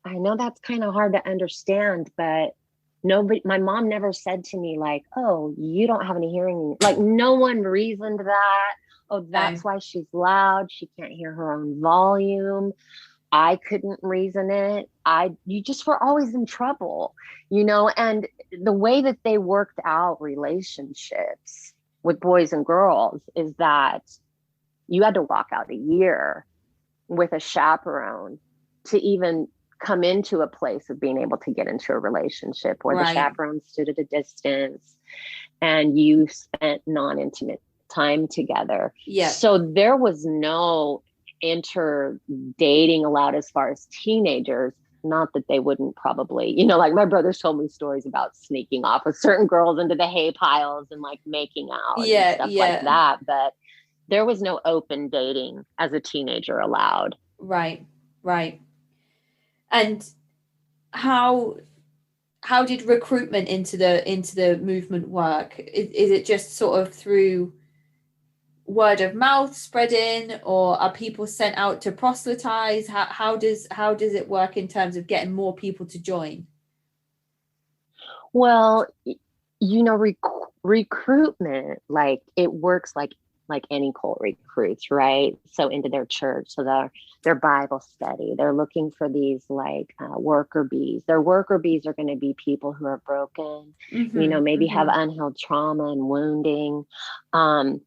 I know that's kind of hard to understand, but nobody, my mom never said to me, like, oh, you don't have any hearing. Like, no one reasoned that. Oh, No. that's why she's loud. She can't hear her own volume. I couldn't reason it. You just were always in trouble, and the way that they worked out relationships with boys and girls is that you had to walk out a year with a chaperone to even come into a place of being able to get into a relationship where the Right. chaperone stood at a distance and you spent non-intimate time together. Yeah. So there was no inter dating allowed as far as teenagers. Not that they wouldn't probably, like my brothers told me stories about sneaking off with certain girls into the hay piles and like making out and Yeah. stuff like Yeah. that. But there was no open dating as a teenager allowed. Right. Right. And how how did recruitment into the movement work? Is it just sort of through word of mouth spreading, or are people sent out to proselytize? How does it work in terms of getting more people to join? Well, recruitment, like it works like any cult recruits, right? So into their church, so their Bible study, they're looking for these like worker bees. Their worker bees are going to be people who are broken, Mm-hmm. maybe have Mm-hmm. unhealed trauma and wounding. Um,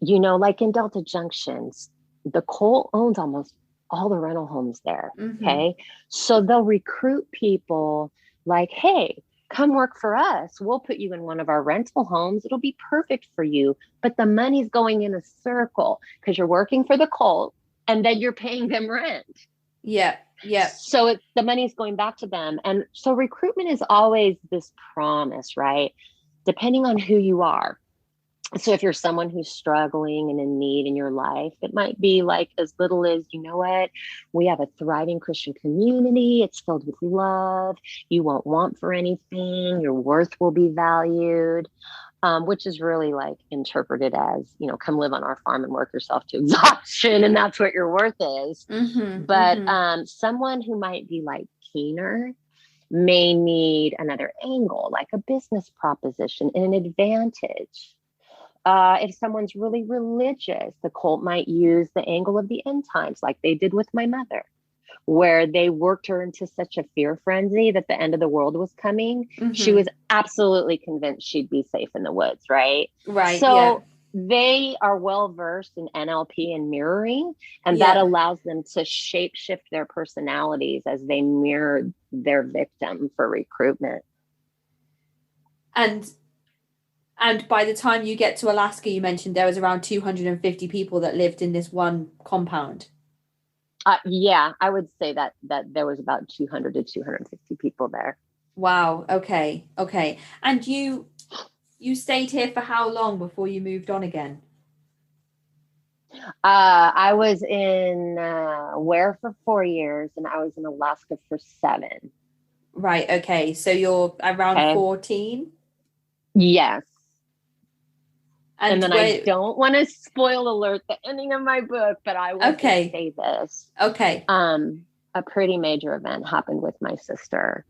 like in Delta Junctions, the cult owns almost all the rental homes there. Mm-hmm. Okay, so they'll recruit people like, hey, come work for us. We'll put you in one of our rental homes. It'll be perfect for you. But the money's going in a circle because you're working for the cult and then you're paying them rent. Yeah. Yeah. So the money's going back to them. And so recruitment is always this promise, right? Depending on who you are. So if you're someone who's struggling and in need in your life, it might be like as little as, you know what, we have a thriving Christian community. It's filled with love. You won't want for anything. Your worth will be valued. which is really like interpreted as, come live on our farm and work yourself to exhaustion, and that's what your worth is. Mm-hmm, But mm-hmm. someone who might be like keener may need another angle, like a business proposition and an advantage. If someone's really religious, the cult might use the angle of the end times, like they did with my mother, where they worked her into such a fear frenzy that the end of the world was coming. She Mm-hmm. was absolutely convinced she'd be safe in the woods, right? Right, yeah. So they are well versed in NLP and mirroring, and that Yeah. allows them to shape shift their personalities as they mirror their victim for recruitment. And by the time you get to Alaska, you mentioned there was around 250 people that lived in this one compound. Yeah, I would say that there was about 200 to 250 people there. Wow. Okay. Okay. And you stayed here for how long before you moved on again? I was in Ware for 4 years, and I was in Alaska for 7. Right. Okay. So you're around Okay. 14. Yes. And And then I where? don't want to spoil alert the ending of my book, but I will just say this. Okay. A pretty major event happened with my sister.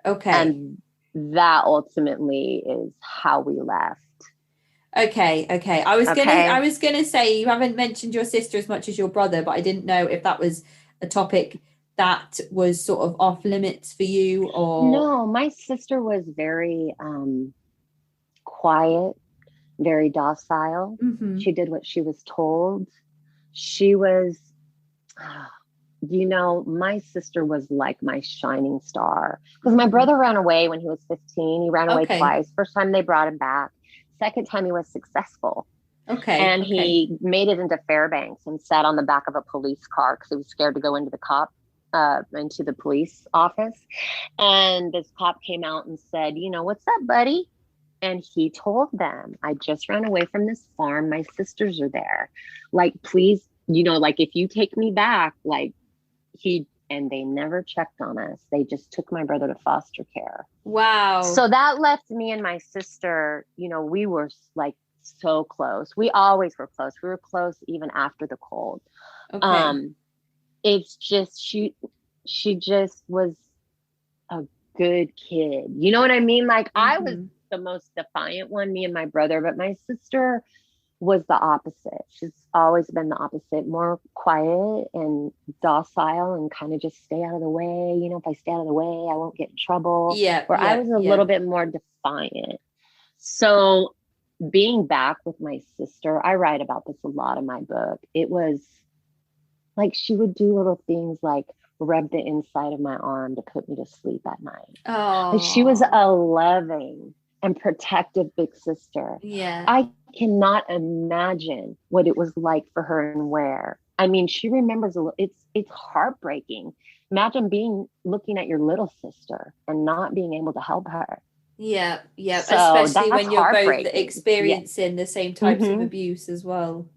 Okay. And that ultimately is how we left. Okay. Okay. I Okay. was gonna say you haven't mentioned your sister as much as your brother, but I didn't know if that was a topic that was sort of off limits for you or. No, my sister was very quiet, very docile. Mm-hmm. She did what she was told. She was, my sister was like my shining star, because my brother ran away when he was 15. He ran away Okay. twice. First time they brought him back. Second time he was successful. Okay. And Okay. he made it into Fairbanks and sat on the back of a police car because he was scared to go into the police office. And this cop came out and said, what's up, buddy? And he told them, I just ran away from this farm. My sisters are there. Like, please, like if you take me back, like and they never checked on us. They just took my brother to foster care. Wow. So that left me and my sister, we were like so close. We always were close. We were close even after the cold. Okay. It's just, she just was a good kid. You know what I mean? Like I was the most defiant one, me and my brother, but my sister was the opposite. She's always been the opposite, more quiet and docile and kind of just stay out of the way. If I stay out of the way, I won't get in trouble. Yeah. Where I was a little bit more defiant. So being back with my sister, I write about this a lot in my book. It was like she would do little things like rub the inside of my arm to put me to sleep at night. Oh. Like she was a loving and protective big sister. Yeah. I cannot imagine what it was like for her and Ware. I mean, she remembers it's heartbreaking. Imagine looking at your little sister and not being able to help her. Yeah, yeah. So Especially that's when you're both heartbreaking. experiencing the same types of abuse as well.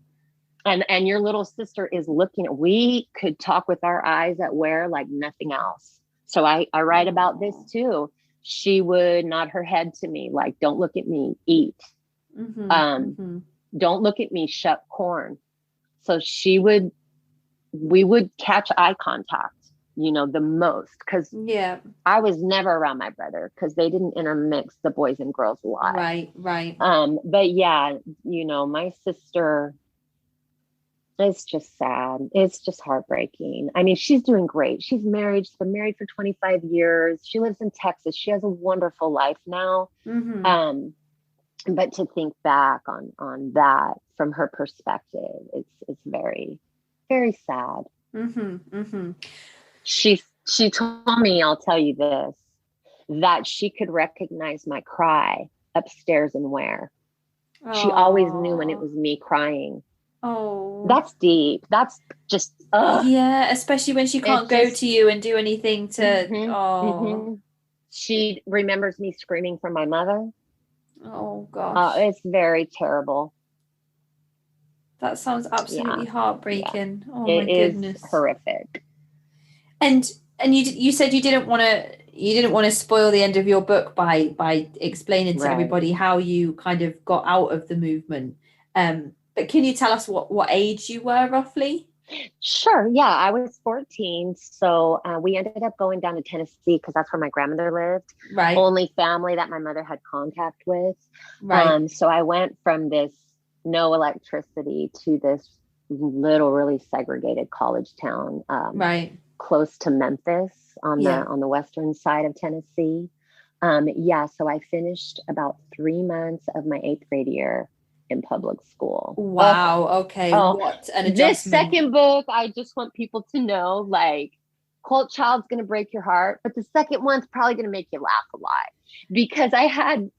And your little sister is looking at, we could talk with our eyes at Ware like nothing else. So I write about this too. She would nod her head to me like, don't look at me, eat. Don't look at me, shut corn. So we would catch eye contact, the most, because I was never around my brother because they didn't intermix the boys and girls lives. Right. But yeah, my sister, it's just sad. It's just heartbreaking. I mean, she's doing great. She's married. She's been married for 25 years. She lives in Texas. She has a wonderful life now. But to think back on that from her perspective, it's very, very sad. She told me, I'll tell you this, that she could recognize my cry upstairs in Ware. She always knew when it was me crying. Oh, that's deep. That's just yeah, especially when she can't go to you and do anything to. She remembers me screaming for my mother. Oh gosh, it's very terrible. That sounds absolutely heartbreaking. Oh my goodness, horrific. And you said you didn't want to you didn't want to spoil the end of your book by explaining to Right. everybody how you kind of got out of the movement. But can you tell us what age you were roughly? Sure. Yeah, I was 14. So we ended up going down to Tennessee because that's where my grandmother lived, Right, only family that my mother had contact with. right, So I went from this no electricity to this little, really segregated college town right. close to Memphis Yeah. on the western side of Tennessee. Yeah, so I finished about 3 months of my eighth grade year in public school. Oh, Wow. Okay. oh, What an this adjustment. second book, I just want people to know, like, Cold Child's going to break your heart, but the second one's probably going to make you laugh a lot because I had,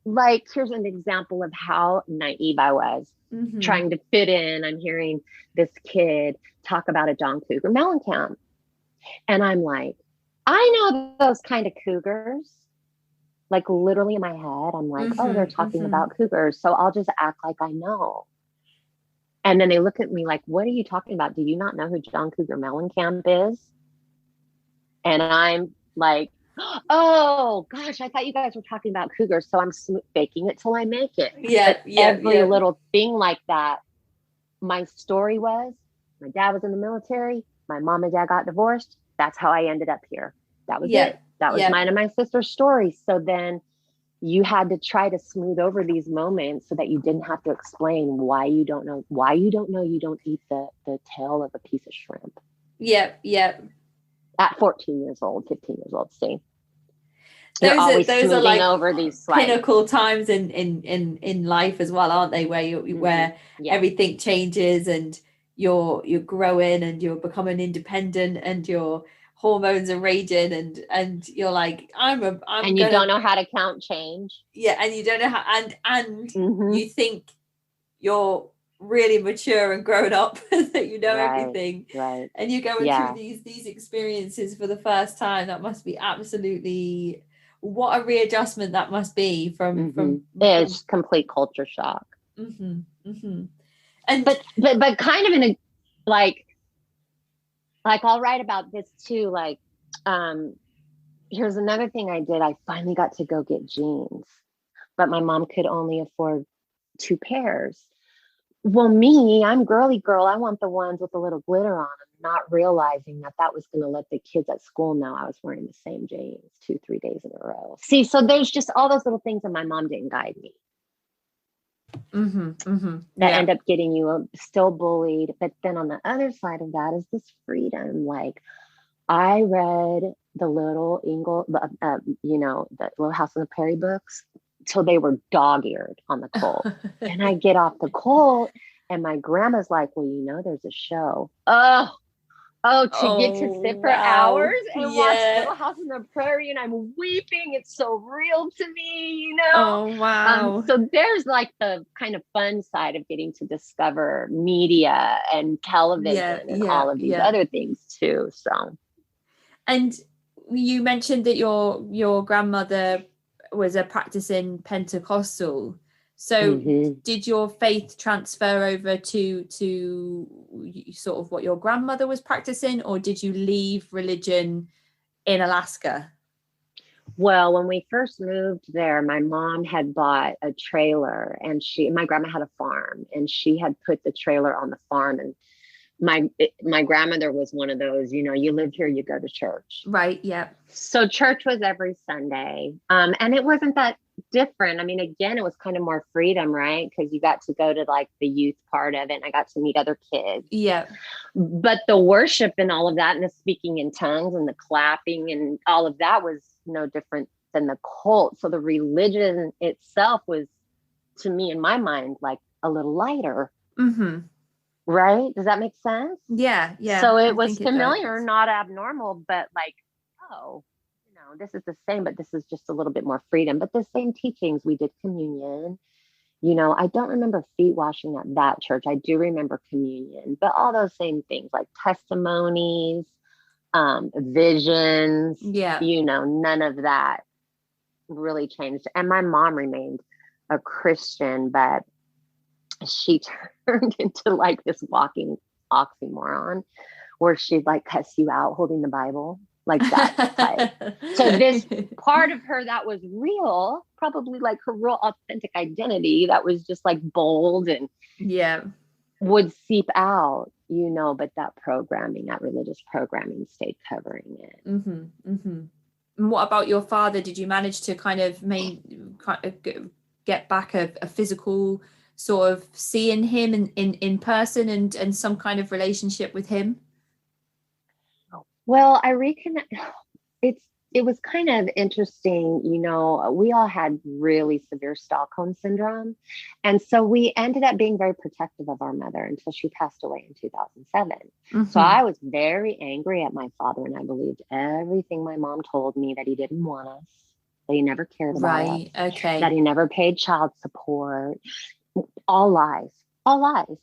like, here's an example of how naive I was Hmm. trying to fit in. I'm hearing this kid talk about a John Cougar Mellencamp, and I'm like, I know those kind of cougars. Like, literally in my head, I'm like, oh, they're Hmm. talking Hmm. about cougars. So I'll just act like I know. And then they look at me like, what are you talking about? Do you not know who John Cougar Mellencamp is? And I'm like, oh gosh, I thought you guys were talking about cougars. So I'm faking it till I make it. But Yeah, yeah, every yeah. little thing like that, my story was my dad was in the military. My mom and dad got divorced. That's how I ended up here. That was Yeah, it. That was yeah. mine and my sister's story. So then you had to try to smooth over these moments so that you didn't have to explain why you don't know you don't eat the tail of a piece of shrimp Yeah, yeah. at 14 years old, 15 years old. See, you're Those are always those are smoothing like over these slight. pinnacle times in life as well, aren't they? Where Mm-hmm. where Yeah. everything changes and you're growing and you're becoming independent and your hormones are raging and you're like, I'm And you don't gonna, know how to count change. yeah, and you don't know how, and Mm-hmm. you think you're really mature and grown up that you know Right. everything, Right. and you're going through Yeah. these experiences for the first time. That must be absolutely, what a readjustment that must be Mm-hmm. from It's complete culture shock. hmm hmm and But kind of in a like I'll write about this too. Like, um, here's another thing I did. I finally got to go get jeans, but my mom could only afford two pairs. Well, me, I'm girly girl. I want the ones with a little glitter on them, not realizing that that was going to let the kids at school know I was wearing the same jeans 2, 3 days in a row. See, so there's just all those little things that my mom didn't guide me that yeah. end up getting you still bullied. But then on the other side of that is this freedom. Like, I read the little the Little House on the Prairie books till they were dog-eared on the colt. And I get off the colt, and my grandma's like, "Well, there's a show." Oh, to get to Oh sit for wow, hours and watch yeah. Little House on the Prairie, and I'm weeping. It's so real to me. Oh wow. So there's like the kind of fun side of getting to discover media and television Yeah, and yeah, all of these yeah. other things too. So. And you mentioned that your grandmother was a practicing Pentecostal. So Mm-hmm. did your faith transfer over to sort of what your grandmother was practicing, or did you leave religion in Alaska? Well, when we first moved there, my mom had bought a trailer, and my grandma had a farm, and she had put the trailer on the farm. And my grandmother was one of those, you live here, you go to church. Right, yeah. So church was every Sunday. And it wasn't that different. I mean, again, it was kind of more freedom, right? Because you got to go to like the youth part of it, and I got to meet other kids. Yeah. But the worship and all of that, and the speaking in tongues and the clapping and all of that was no different than the cult. So the religion itself was, to me, in my mind, like a little lighter, Mm-hmm. right? Does that make sense? Yeah, yeah, So it I was think it does. familiar, not abnormal, but like, oh, this is the same, but this is just a little bit more freedom. But the same teachings, we did communion. I don't remember feet washing at that church. I do remember communion, but all those same things like testimonies, visions, Yeah. none of that really changed. And my mom remained a Christian, but she turned into like this walking oxymoron where she'd like cuss you out holding the Bible. like that type. So this part of her that was real, probably like her real authentic identity that was just like bold and Yeah. would seep out, but that programming, that religious programming stayed covering it. Mm-hmm. Mm-hmm. And what about your father? Did you manage to kind of get back a physical sort of seeing him in person and some kind of relationship with him? Well, I reconnect. It was kind of interesting, we all had really severe Stockholm syndrome. And so we ended up being very protective of our mother until she passed away in 2007. So Mm-hmm. I was very angry at my father, and I believed everything my mom told me, that he didn't want us, that he never cared about us, Right. Okay. that he never paid child support. All lies, all lies.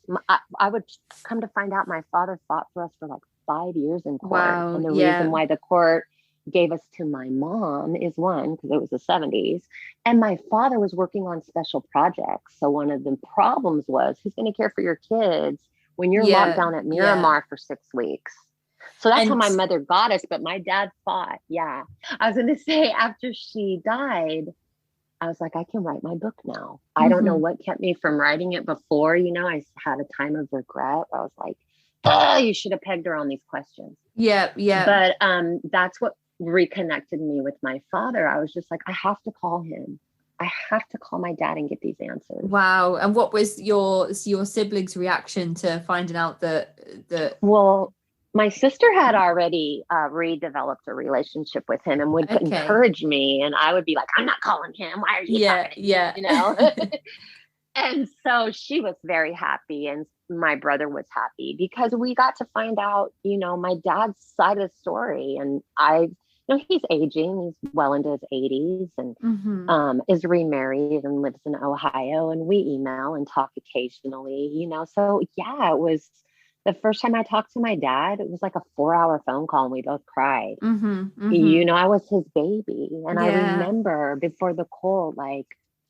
I would come to find out my father fought for us for like 5 years in court. Wow. And the reason Yeah. why the court gave us to my mom is, one, because it was the 70s. And my father was working on special projects. So one of the problems was, who's going to care for your kids when you're locked Yeah. down at Yeah. Miramar for 6 weeks? So that's how And my mother got us. But my dad fought. Yeah. I was going to say, after she died, I was like, I can write my book now. I don't know mm-hmm. what kept me from writing it before. I had a time of regret. I was like, oh, you should have pegged her on these questions. Yeah. Yeah. But that's what reconnected me with my father. I was just like, I have to call him. I have to call my dad and get these answers. Wow. And what was your siblings' reaction to finding out that Well, my sister had already redeveloped a relationship with him and would okay. encourage me. And I would be like, I'm not calling him. Why are you Yeah. talking to Yeah. me? And so she was very happy, and my brother was happy, because we got to find out, my dad's side of the story. And he's aging, he's well into his 80s, and mm-hmm. is remarried and lives in Ohio, and we email and talk occasionally, so yeah, it was the first time I talked to my dad. It was like a 4-hour phone call, and we both cried. Mm-hmm. Mm-hmm. I was his baby. And I Yeah. remember before the call, like,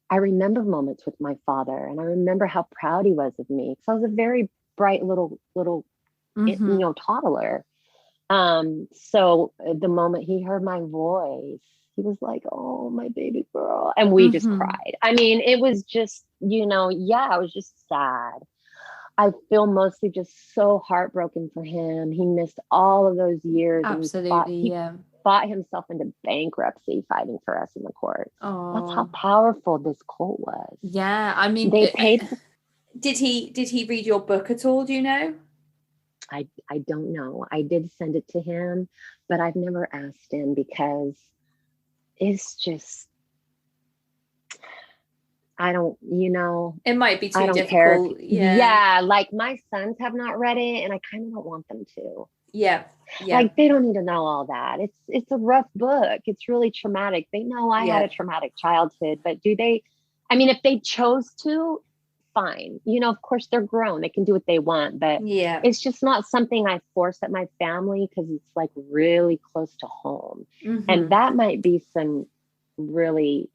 I remember moments with my father, and I remember how proud he was of me, because I was a very bright little, mm-hmm. toddler. So the moment he heard my voice, he was like, oh, my baby girl. And we just Mm-hmm. cried. I mean, it was just, yeah, I was just sad. I feel mostly just so heartbroken for him. He missed all of those years, and Absolutely. he Yeah. fought himself into bankruptcy fighting for us in the courts. That's how Oh. powerful this cult was. Yeah. I mean, They paid. did he read your book at all? Do you know? I don't know. I did send it to him, but I've never asked him, because it's just, I don't, It might be I too don't care if, difficult. Yeah. yeah, like my sons have not read it, and I kind of don't want them to. Yeah. Yeah. Like, they don't need to know all that. It's a rough book. It's really traumatic. They know I had Yeah. a traumatic childhood, but do they? I mean, if they chose to, fine. Of course they're grown. They can do what they want, but Yeah. it's just not something I force at my family, because it's like really close to home. And Mm-hmm. that might be some really,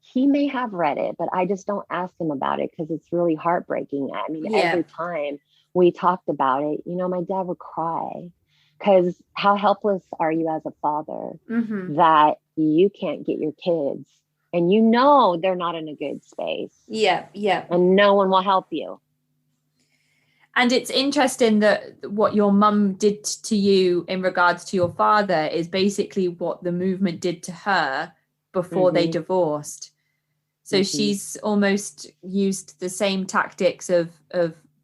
he may have read it, but I just don't ask him about it, because it's really heartbreaking. I mean, Yeah. every time we talked about it, my dad would cry, because how helpless are you as a father, Mm-hmm. that you can't get your kids, and they're not in a good space, Yeah. Yeah. and no one will help you. And it's interesting that what your mum did to you in regards to your father is basically what the movement did to her before they Mm-hmm. divorced. So Mm-hmm. she's almost used the same tactics of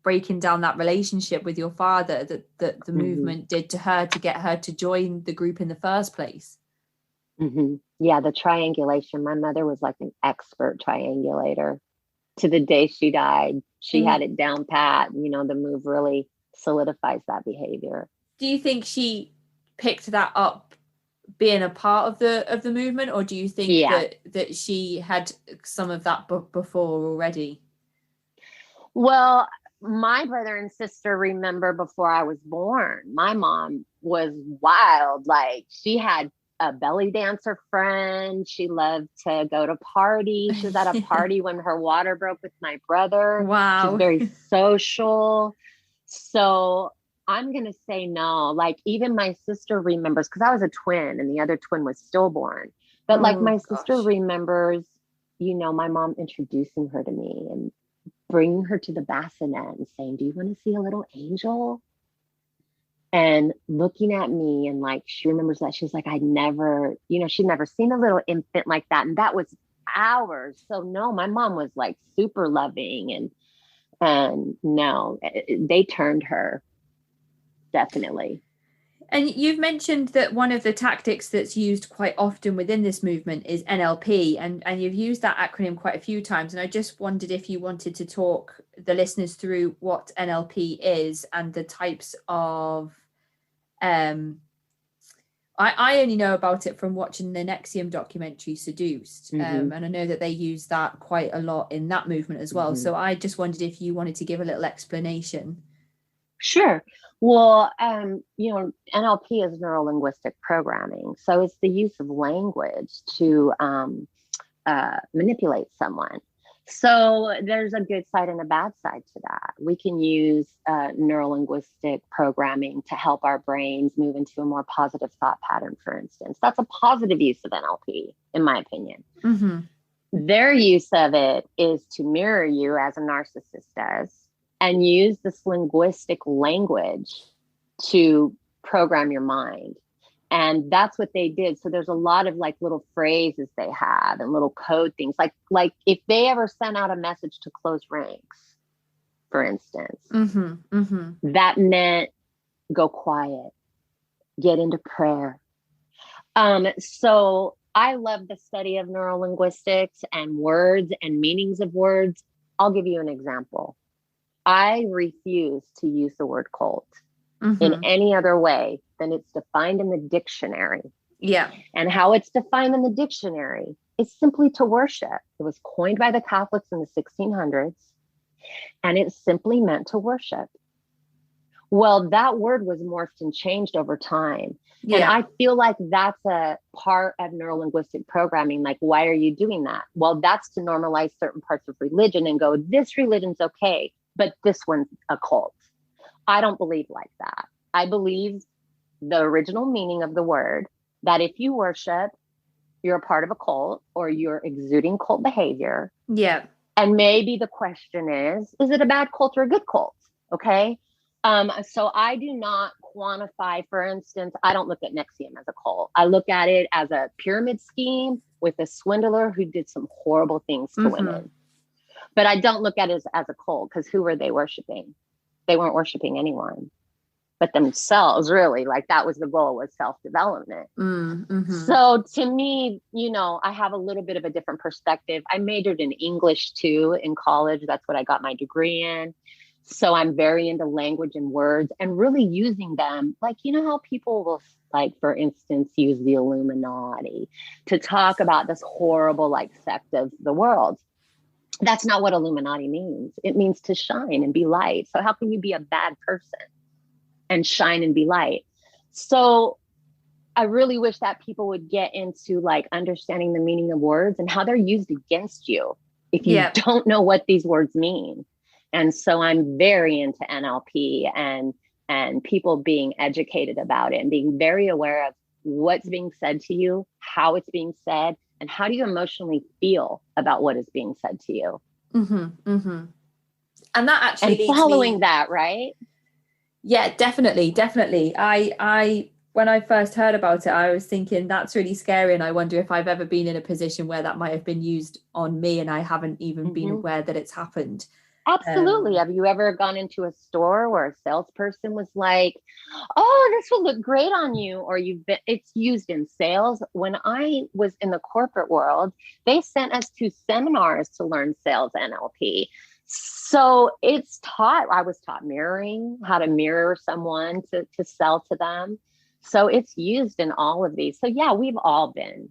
breaking down that relationship with your father that the Mm-hmm. movement did to her to get her to join the group in the first place. Mm-hmm. Yeah, the triangulation. My mother was like an expert triangulator. To the day she died, she had And it down pat. The move really solidifies that behavior. do you think she picked that up being a part of the movement, or do you think Yeah. that she had some of that before already? Well, my brother and sister remember before I was born. My mom was wild. Like, she had a belly dancer friend. She loved to go to parties. She was at a party when her water broke with my brother. She's Wow. very social. So I'm going to say no. Like even my sister remembers, because I was a twin and the other twin was stillborn. But like Oh my sister gosh. remembers, my mom introducing her to me and bringing her to the bassinet and saying, "Do you want to see a little angel?" And looking at me, and like she remembers that she was like, she'd never seen a little infant like that. And that was ours. So no, my mom was like super loving, and no, they turned her, definitely. And you've mentioned that one of the tactics that's used quite often within this movement is NLP, and you've used that acronym quite a few times. And I just wondered if you wanted to talk the listeners through what NLP is and the types of um I only know about it from watching the Nexium documentary Seduced, Mm-hmm. and I know that they use that quite a lot in that movement as well. Mm-hmm. So I just wondered if you wanted to give a little explanation. Sure. Well, NLP is neuro linguistic programming. So it's the use of language to manipulate someone. So there's a good side and a bad side to that. We can use neuro linguistic programming to help our brains move into a more positive thought pattern, for instance. That's a positive use of NLP, in my opinion. Mm-hmm. Their use of it is to mirror you as a narcissist does and use this linguistic language to program your mind. And that's what they did. So there's a lot of like little phrases they have and little code things. Like if they ever sent out a message to close ranks, for instance, Mm-hmm. Mm-hmm. that meant go quiet, get into prayer. So I love the study of neurolinguistics and words and meanings of words. I'll give you an example. I refuse to use the word cult in Mm-hmm. any other way than it's defined in the dictionary. Yeah. And how it's defined in the dictionary is simply to worship. It was coined by the Catholics in the 1600s, and it simply meant to worship. Well, that word was morphed and changed over time. And Yeah. I feel like that's a part of neurolinguistic programming. Like, why are you doing that? Well, that's to normalize certain parts of religion and go, this religion's okay, but this one's a cult. I don't believe like that. I believe the original meaning of the word, that if you worship, you're a part of a cult or you're exuding cult behavior. Yeah. And maybe the question is it a bad cult or a good cult? Okay. So I do not quantify, for instance, I don't look at Nexium as a cult. I look at it as a pyramid scheme with a swindler who did some horrible things to Mm-hmm. women. But I don't look at it as a cult, because who were they worshiping? They weren't worshiping anyone but themselves, really. Like that was the goal, was self-development. Mm-hmm. So to me, I have a little bit of a different perspective. I majored in English too in college. That's what I got my degree in. So I'm very into language and words and really using them. Like, how people will, like, for instance, use the Illuminati to talk about this horrible, like, sect of the world. That's not what Illuminati means. It means to shine and be light. So how can you be a bad person and shine and be light? So I really wish that people would get into like understanding the meaning of words and how they're used against you if you Yeah. don't know what these words mean. And so I'm very into NLP and people being educated about it and being very aware of what's being said to you, how it's being said, and how do you emotionally feel about what is being said to you. Mm-hmm. Mm-hmm. And that actually And leads following me. that, right? Yeah, definitely. I when I first heard about it, I was thinking that's really scary, and I wonder if I've ever been in a position where that might have been used on me, and I haven't even been Mm-hmm. aware that it's happened. Absolutely. Have you ever gone into a store where a salesperson was like, "Oh, this will look great on you," or it's used in sales. When I was in the corporate world, they sent us to seminars to learn sales NLP. So I was taught mirroring, how to mirror someone to sell to them. So it's used in all of these. So yeah, we've all been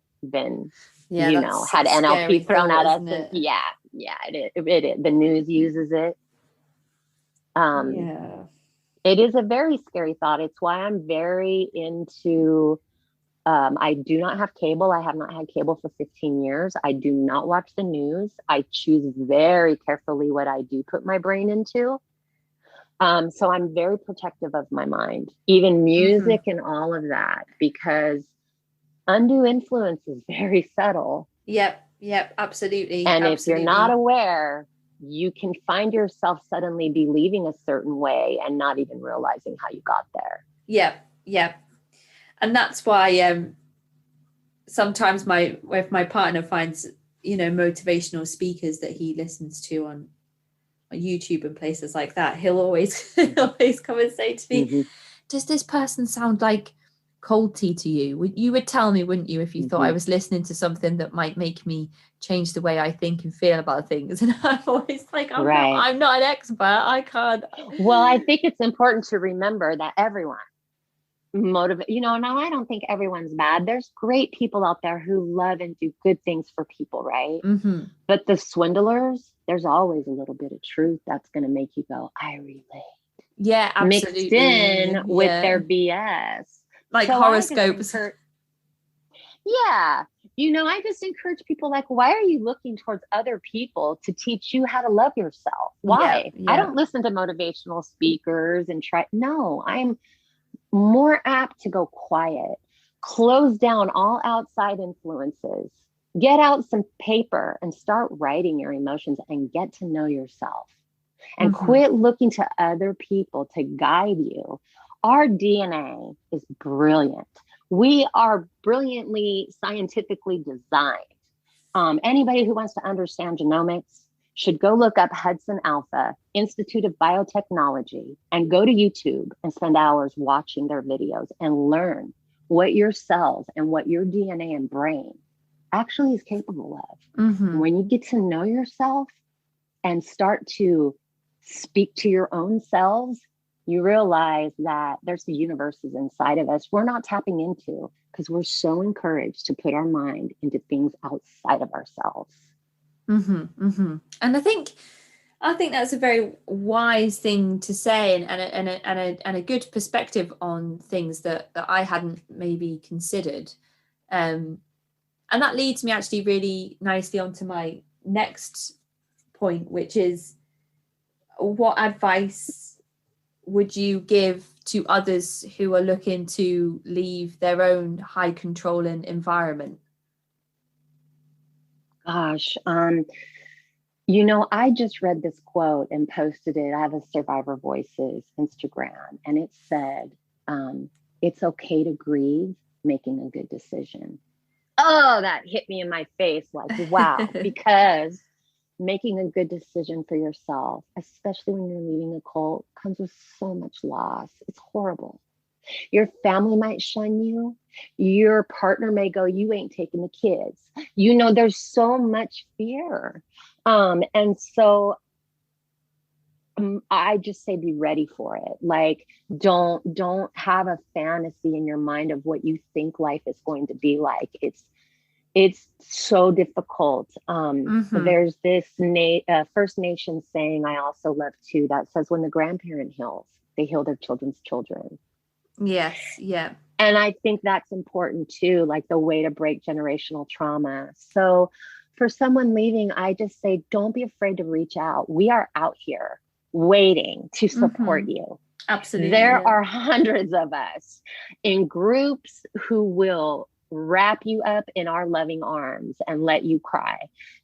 Yeah, that's a had scary NLP thrown thought, at us. isn't And it? yeah, it is. The news uses it. Um, Yeah. it is a very scary thought. It's why I'm very into, I do not have cable. I have not had cable for 15 years. I do not watch the news. I choose very carefully what I do put my brain into. So I'm very protective of my mind, even Mm-hmm. music and all of that, because undue influence is very subtle. Yep, yep, absolutely, And if you're not absolutely. aware, you can find yourself suddenly believing a certain way and not even realizing how you got there. Yep, yep. And that's why sometimes my if my partner finds, motivational speakers that he listens to on YouTube and places like that, he'll always always come and say to me, Mm-hmm, does this person sound like culty to you? You would tell me, wouldn't you, if you thought I mm-hmm. was listening to something that might make me change the way I think and feel about things? And I'm always like, Right. I'm not an expert. I can't. Well, I think it's important to remember that everyone motivate, now I don't think everyone's bad. There's great people out there who love and do good things for people, right? Mm-hmm. But the swindlers, there's always a little bit of truth that's going to make you go, I relate, Yeah, mixed in absolutely. with their Yeah. BS. Like So I just horoscopes. encourage, yeah, I just encourage people, like, why are you looking towards other people to teach you how to love yourself? Yeah, Why? I yeah. don't listen to motivational speakers and try. No, I'm more apt to go quiet, close down all outside influences, get out some paper and start writing your emotions and get to know yourself and Mm-hmm. quit looking to other people to guide you. Our DNA is brilliant. We are brilliantly scientifically designed. Anybody who wants to understand genomics should go look up Hudson Alpha Institute of Biotechnology and go to YouTube and spend hours watching their videos and learn what your cells and what your DNA and brain actually is capable of. Mm-hmm. When you get to know yourself and start to speak to your own selves, you realize that there's the universes inside of us we're not tapping into because we're so encouraged to put our mind into things outside of ourselves. Mm-hmm. Mm-hmm. And I think that's a very wise thing to say, and a good perspective on things that I hadn't maybe considered. Um, and that leads me actually really nicely onto my next point, which is, what advice would you give to others who are looking to leave their own high controlling environment? Gosh, I just read this quote and posted it. I have a Survivor Voices Instagram, and it said, um, it's okay to grieve making a good decision. Oh, that hit me in my face like, wow, because making a good decision for yourself, especially when you're leaving a cult, comes with so much loss. It's horrible. Your family might shun you. Your partner may go, you ain't taking the kids. There's so much fear. And so I just say be ready for it. Like, don't have a fantasy in your mind of what you think life is going to be like. It's so difficult. Mm-hmm. There's this First Nation saying I also love too that says when the grandparent heals, they heal their children's children. Yes, yeah. And I think that's important too, like the way to break generational trauma. So for someone leaving, I just say, don't be afraid to reach out. We are out here waiting to support Mm-hmm. you. Absolutely, There yeah. are hundreds of us in groups who will wrap you up in our loving arms and let you cry,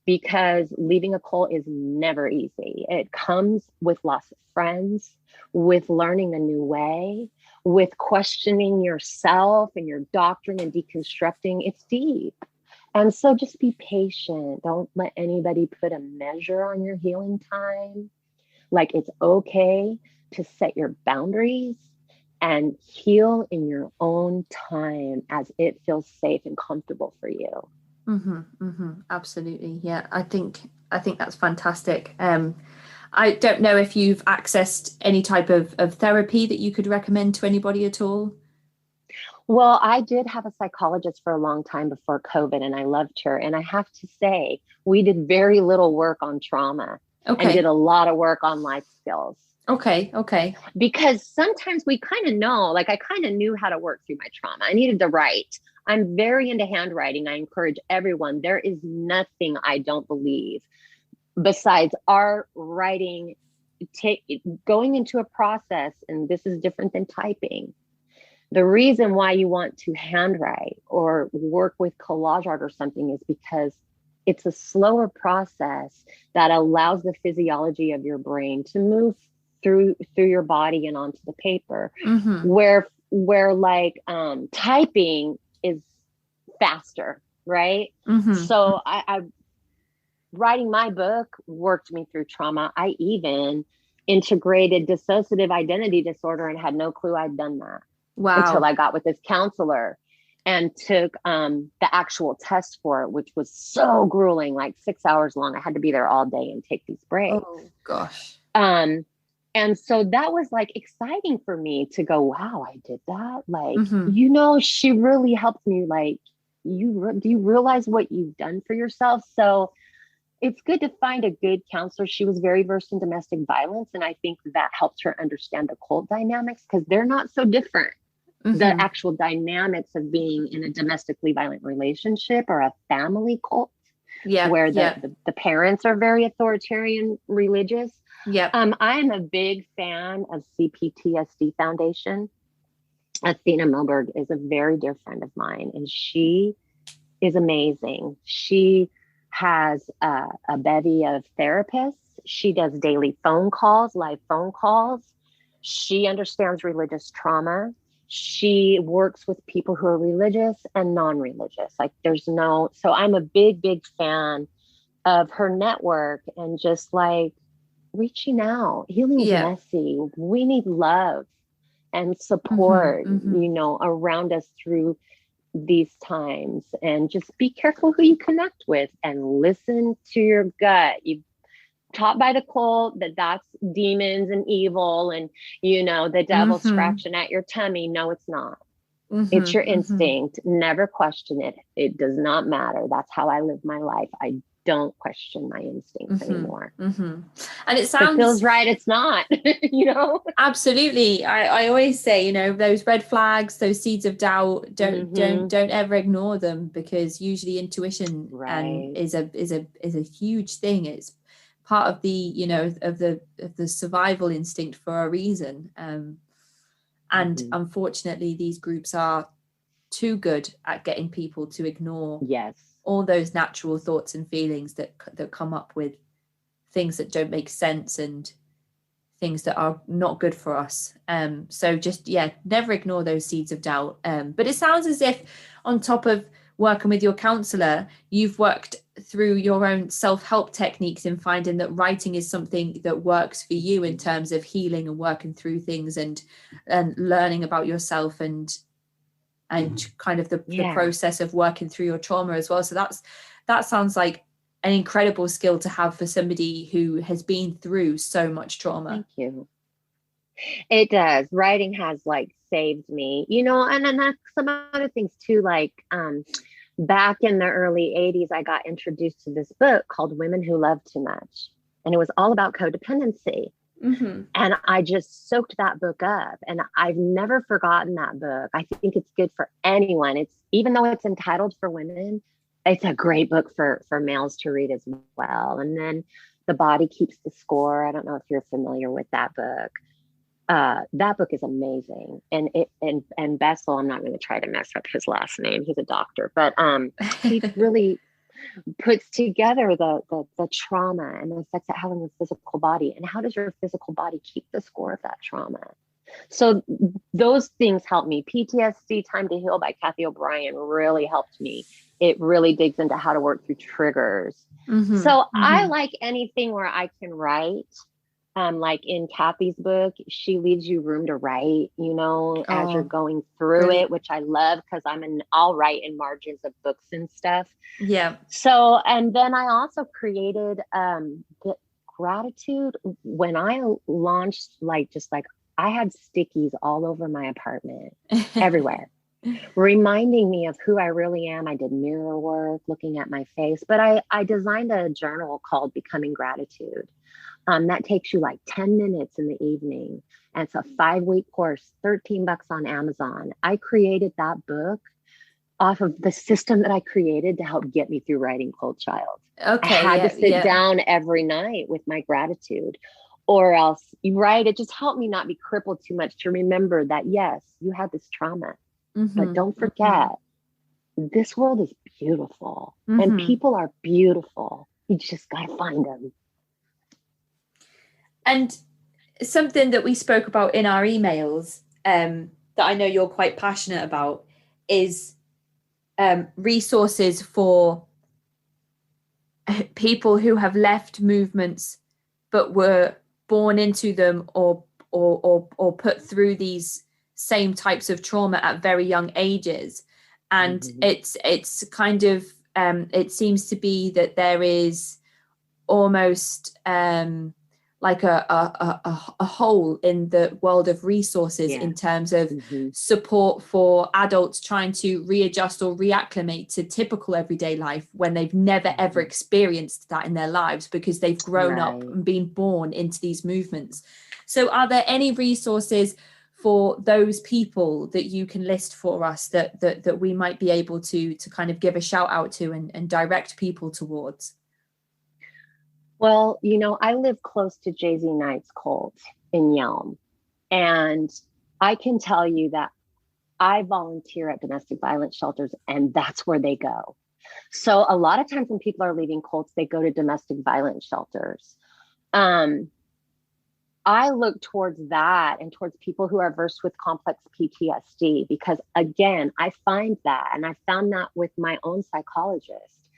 because leaving a cult is never easy. It comes with loss of friends, with learning a new way, with questioning yourself and your doctrine and deconstructing. It's deep. And so just be patient. Don't let anybody put a measure on your healing time. Like, it's okay to set your boundaries and heal in your own time as it feels safe and comfortable for you. Mm-hmm, mm-hmm, absolutely. Yeah, I think that's fantastic. I don't know if you've accessed any type of therapy that you could recommend to anybody at all. Well, I did have a psychologist for a long time before COVID, and I loved her. And I have to say, we did very little work on trauma and did Okay. a lot of work on life skills. Okay. Okay. Because sometimes we kind of know, like, I kind of knew how to work through my trauma. I needed to write. I'm very into handwriting. I encourage everyone. There is nothing I don't believe besides art, writing, take going into a process, and this is different than typing. The reason why you want to handwrite or work with collage art or something is because it's a slower process that allows the physiology of your brain to move through your body and onto the paper. Mm-hmm. Where like typing is faster, right? Mm-hmm. So I writing my book worked me through trauma. I even integrated dissociative identity disorder and had no clue I'd done that until Wow. I got with this counselor and took the actual test for it, which was so grueling, like 6 hours long. I had to be there all day and take these breaks. Oh gosh. And so that was like exciting for me to go, wow, I did that. Like, Mm-hmm. she really helped me. Like, do you realize what you've done for yourself? So it's good to find a good counselor. She was very versed in domestic violence. And I think that helped her understand the cult dynamics because they're not so different. Mm-hmm. The actual dynamics of being in a domestically violent relationship or a family cult, where the parents are very authoritarian religious. Yeah. I'm a big fan of CPTSD Foundation. Athena Milberg is a very dear friend of mine, and she is amazing. She has a bevy of therapists. She does daily phone calls, live phone calls. She understands religious trauma. She works with people who are religious and non-religious. Like so I'm a big, big fan of her network and just like reaching out. Healing's messy. We need love and support, around us through these times, and just be careful who you connect with and listen to your gut. You taught by the cult that's demons and evil and the devil scratching at your tummy. No, it's not. It's your instinct. Never question it. It does not matter. That's how I live my life. I don't question my instincts anymore. And it sounds, if it feels right, it's not. Absolutely. I always say, those red flags, those seeds of doubt, don't ever ignore them, because usually intuition is a huge thing. It's part of the of the survival instinct for a reason. And unfortunately, these groups are too good at getting people to ignore all those natural thoughts and feelings that come up with things that don't make sense and things that are not good for us. So just, never ignore those seeds of doubt. But it sounds as if on top of working with your counselor, you've worked through your own self-help techniques in finding that writing is something that works for you in terms of healing and working through things and learning about yourself and kind of the process of working through your trauma as well. So that sounds like an incredible skill to have for somebody who has been through so much trauma. Thank you. It does. Writing has like saved me, and then that's some other things too. Like back in the early 80s, I got introduced to this book called Women Who Love Too Much. And it was all about codependency. And I just soaked that book up, and I've never forgotten that book. I think it's good for anyone. It's, even though it's entitled for women, it's a great book for males to read as well. And then The Body Keeps the Score. I don't know if you're familiar with that book. That book is amazing. And Bessel, I'm not going to try to mess up his last name. He's a doctor, but he really puts together the trauma and the effects it has on the physical body, and how does your physical body keep the score of that trauma. So those things help me. PTSD Time to Heal by Kathy O'Brien really helped me. It really digs into how to work through triggers. So I like anything where I can write. Like in Kathy's book, she leaves you room to write, as you're going through it, which I love because I'll write in margins of books and stuff. Yeah. So, and then I also created the gratitude when I launched, I had stickies all over my apartment, everywhere, reminding me of who I really am. I did mirror work, looking at my face, but I designed a journal called Becoming Gratitude. That takes you like 10 minutes in the evening. And it's a 5-week course, $13 on Amazon. I created that book off of the system that I created to help get me through writing Cold Child. Okay. I had to sit down every night with my gratitude. or else, right? It just helped me not be crippled too much to remember that, yes, you had this trauma, but don't forget, this world is beautiful and people are beautiful. You just got to find them. And something that we spoke about in our emails, that I know you're quite passionate about, is resources for people who have left movements but were born into them or put through these same types of trauma at very young ages. And it's kind of it seems to be that there is almost like a hole in the world of resources in terms of support for adults trying to readjust or reacclimate to typical everyday life when they've never ever experienced that in their lives because they've grown up and been born into these movements. So are there any resources for those people that you can list for us that we might be able to kind of give a shout out to and direct people towards? Well, I live close to Jay-Z Knight's cult in Yelm. And I can tell you that I volunteer at domestic violence shelters, and that's where they go. So a lot of times when people are leaving cults, they go to domestic violence shelters. I look towards that and towards people who are versed with complex PTSD, because again, I find that, and I found that with my own psychologist,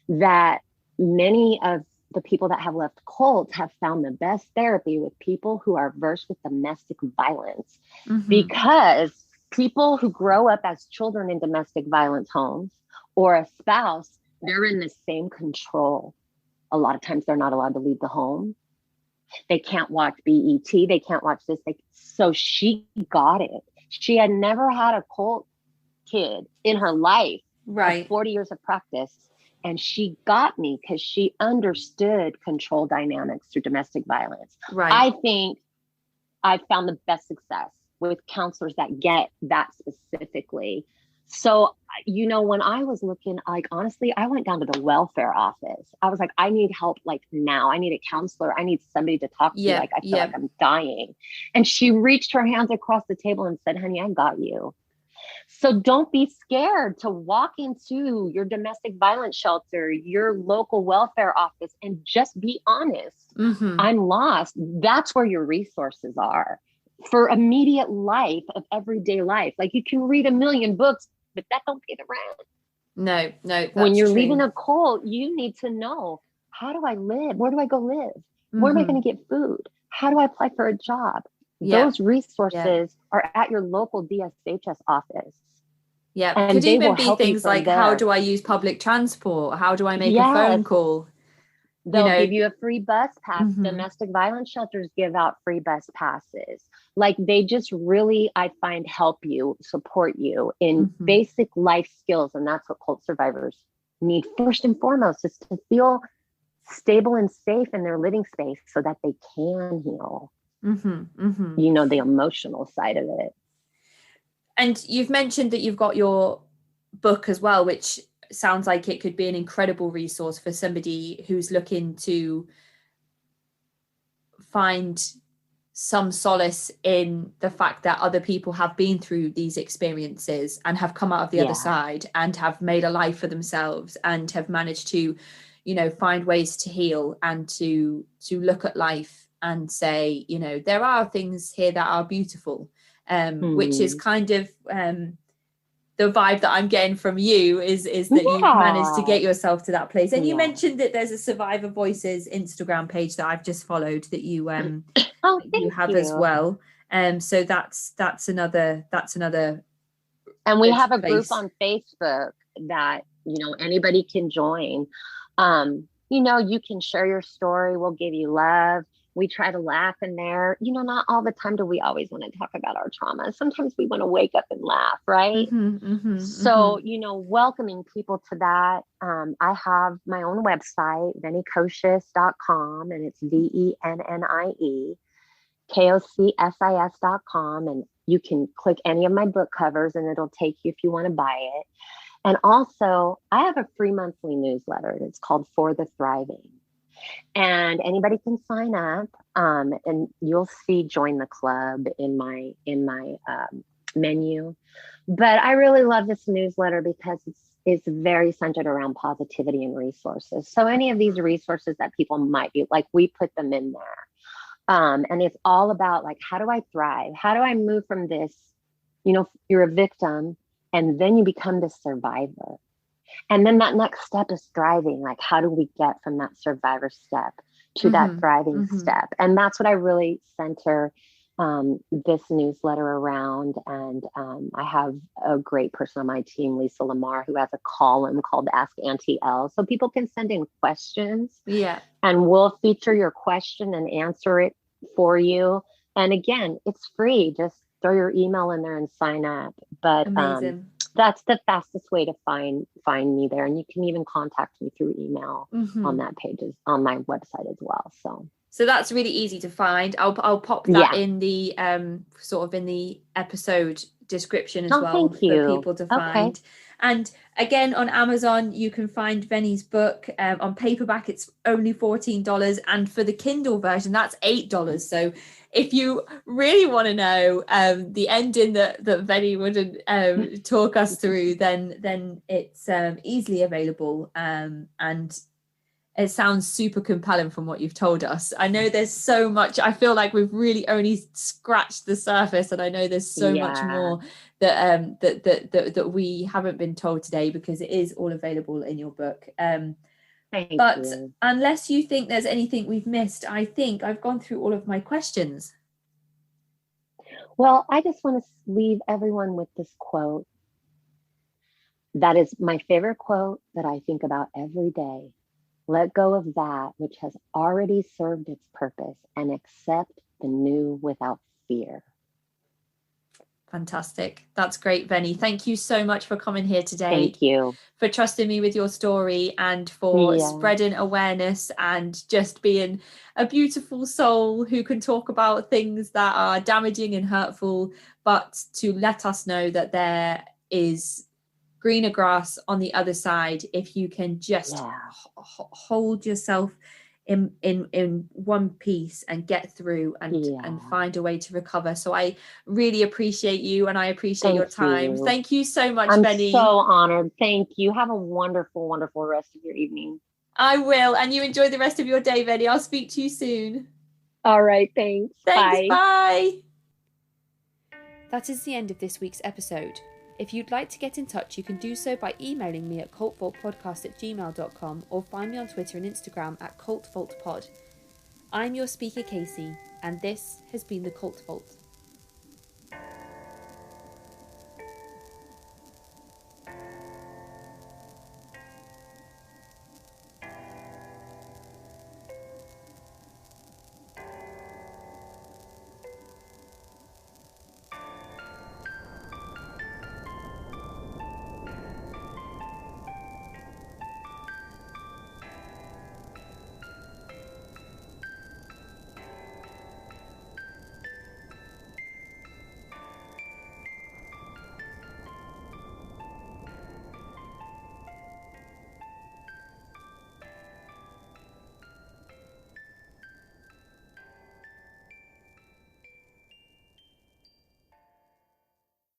that many of the people that have left cults have found the best therapy with people who are versed with domestic violence, because people who grow up as children in domestic violence homes or a spouse, they're in the same control. A lot of times they're not allowed to leave the home. They can't watch BET. They can't watch this. So she got it. She had never had a cult kid in her life, right? 40 years of practice. And she got me because she understood control dynamics through domestic violence. Right. I think I found the best success with counselors that get that specifically. So, when I was looking, like, honestly, I went down to the welfare office. I was like, I need help like now. I need a counselor. I need somebody to talk to. Like, I feel like I'm dying. And she reached her hands across the table and said, honey, I got you. So don't be scared to walk into your domestic violence shelter, your local welfare office, and just be honest. I'm lost. That's where your resources are for immediate life of everyday life. Like, you can read a million books, but that don't pay the rent. No. When you're leaving a cult, you need to know, how do I live? Where do I go live? Where am I going to get food? How do I apply for a job? Those resources are at your local DSHS office. Yeah, and could even be things like, how do I use public transport? How do I make a phone call? They'll give you a free bus pass. Domestic violence shelters give out free bus passes. Like, they just really, I find, help you, support you in basic life skills. And that's what cult survivors need first and foremost, is to feel stable and safe in their living space so that they can heal. The emotional side of it. And you've mentioned that you've got your book as well, which sounds like it could be an incredible resource for somebody who's looking to find some solace in the fact that other people have been through these experiences and have come out of the other side and have made a life for themselves and have managed to, find ways to heal and to look at life and say, there are things here that are beautiful, which is kind of the vibe that I'm getting from you is that you've managed to get yourself to that place. And you mentioned that there's a Survivor Voices Instagram page that I've just followed that you you have as well. So that's another and we have a group on Facebook that anybody can join. You can share your story. We'll give you love. We try to laugh in there. Not all the time do we always want to talk about our trauma. Sometimes we want to wake up and laugh, right? So, welcoming people to that. I have my own website, VennieKocious.com, and it's VennieKocious.com. And you can click any of my book covers and it'll take you if you want to buy it. And also, I have a free monthly newsletter. It's called For the Thriving. And anybody can sign up. And you'll see join the club in my menu. But I really love this newsletter because it's very centered around positivity and resources. So any of these resources that people might be like, we put them in there. And it's all about like, how do I thrive? How do I move from this? You're a victim and then you become the survivor. And then that next step is thriving. Like, how do we get from that survivor step to that thriving step? And that's what I really center this newsletter around. And I have a great person on my team, Lisa Lamar, who has a column called Ask Auntie L. So people can send in questions. Yeah. And we'll feature your question and answer it for you. And again, it's free. Just throw your email in there and sign up. But Amazing. That's the fastest way to find me there. And you can even contact me through email on that page, on my website as well. So that's really easy to find. I'll pop that in the sort of in the episode description as well for people to find. And again, on Amazon, you can find Venny's book. On paperback, it's only $14. And for the Kindle version, that's $8. So if you really want to know the ending that Venny would talk us through, then it's easily available. And it sounds super compelling from what you've told us. I know there's so much. I feel like we've really only scratched the surface, and I know there's so much more that we haven't been told today, because it is all available in your book. But unless you think there's anything we've missed, I think I've gone through all of my questions. Well, I just want to leave everyone with this quote. That is my favorite quote that I think about every day. Let go of that which has already served its purpose and accept the new without fear. Fantastic. That's great, Venny. Thank you so much for coming here today. Thank you. For trusting me with your story and for spreading awareness and just being a beautiful soul who can talk about things that are damaging and hurtful, but to let us know that there is greener grass on the other side if you can just hold yourself in one piece and get through and find a way to recover. So I really appreciate you, and I appreciate your time. Thank you so much, Venny. I'm so honored. Thank you. Have a wonderful, wonderful rest of your evening. I will, and you enjoy the rest of your day, Venny. I'll speak to you soon. All right, thanks. Bye. Bye. That is the end of this week's episode. If you'd like to get in touch, you can do so by emailing me at cultvaultpodcast@gmail.com or find me on Twitter and Instagram at cultvaultpod. I'm your speaker, Casey, and this has been the Cult Vault.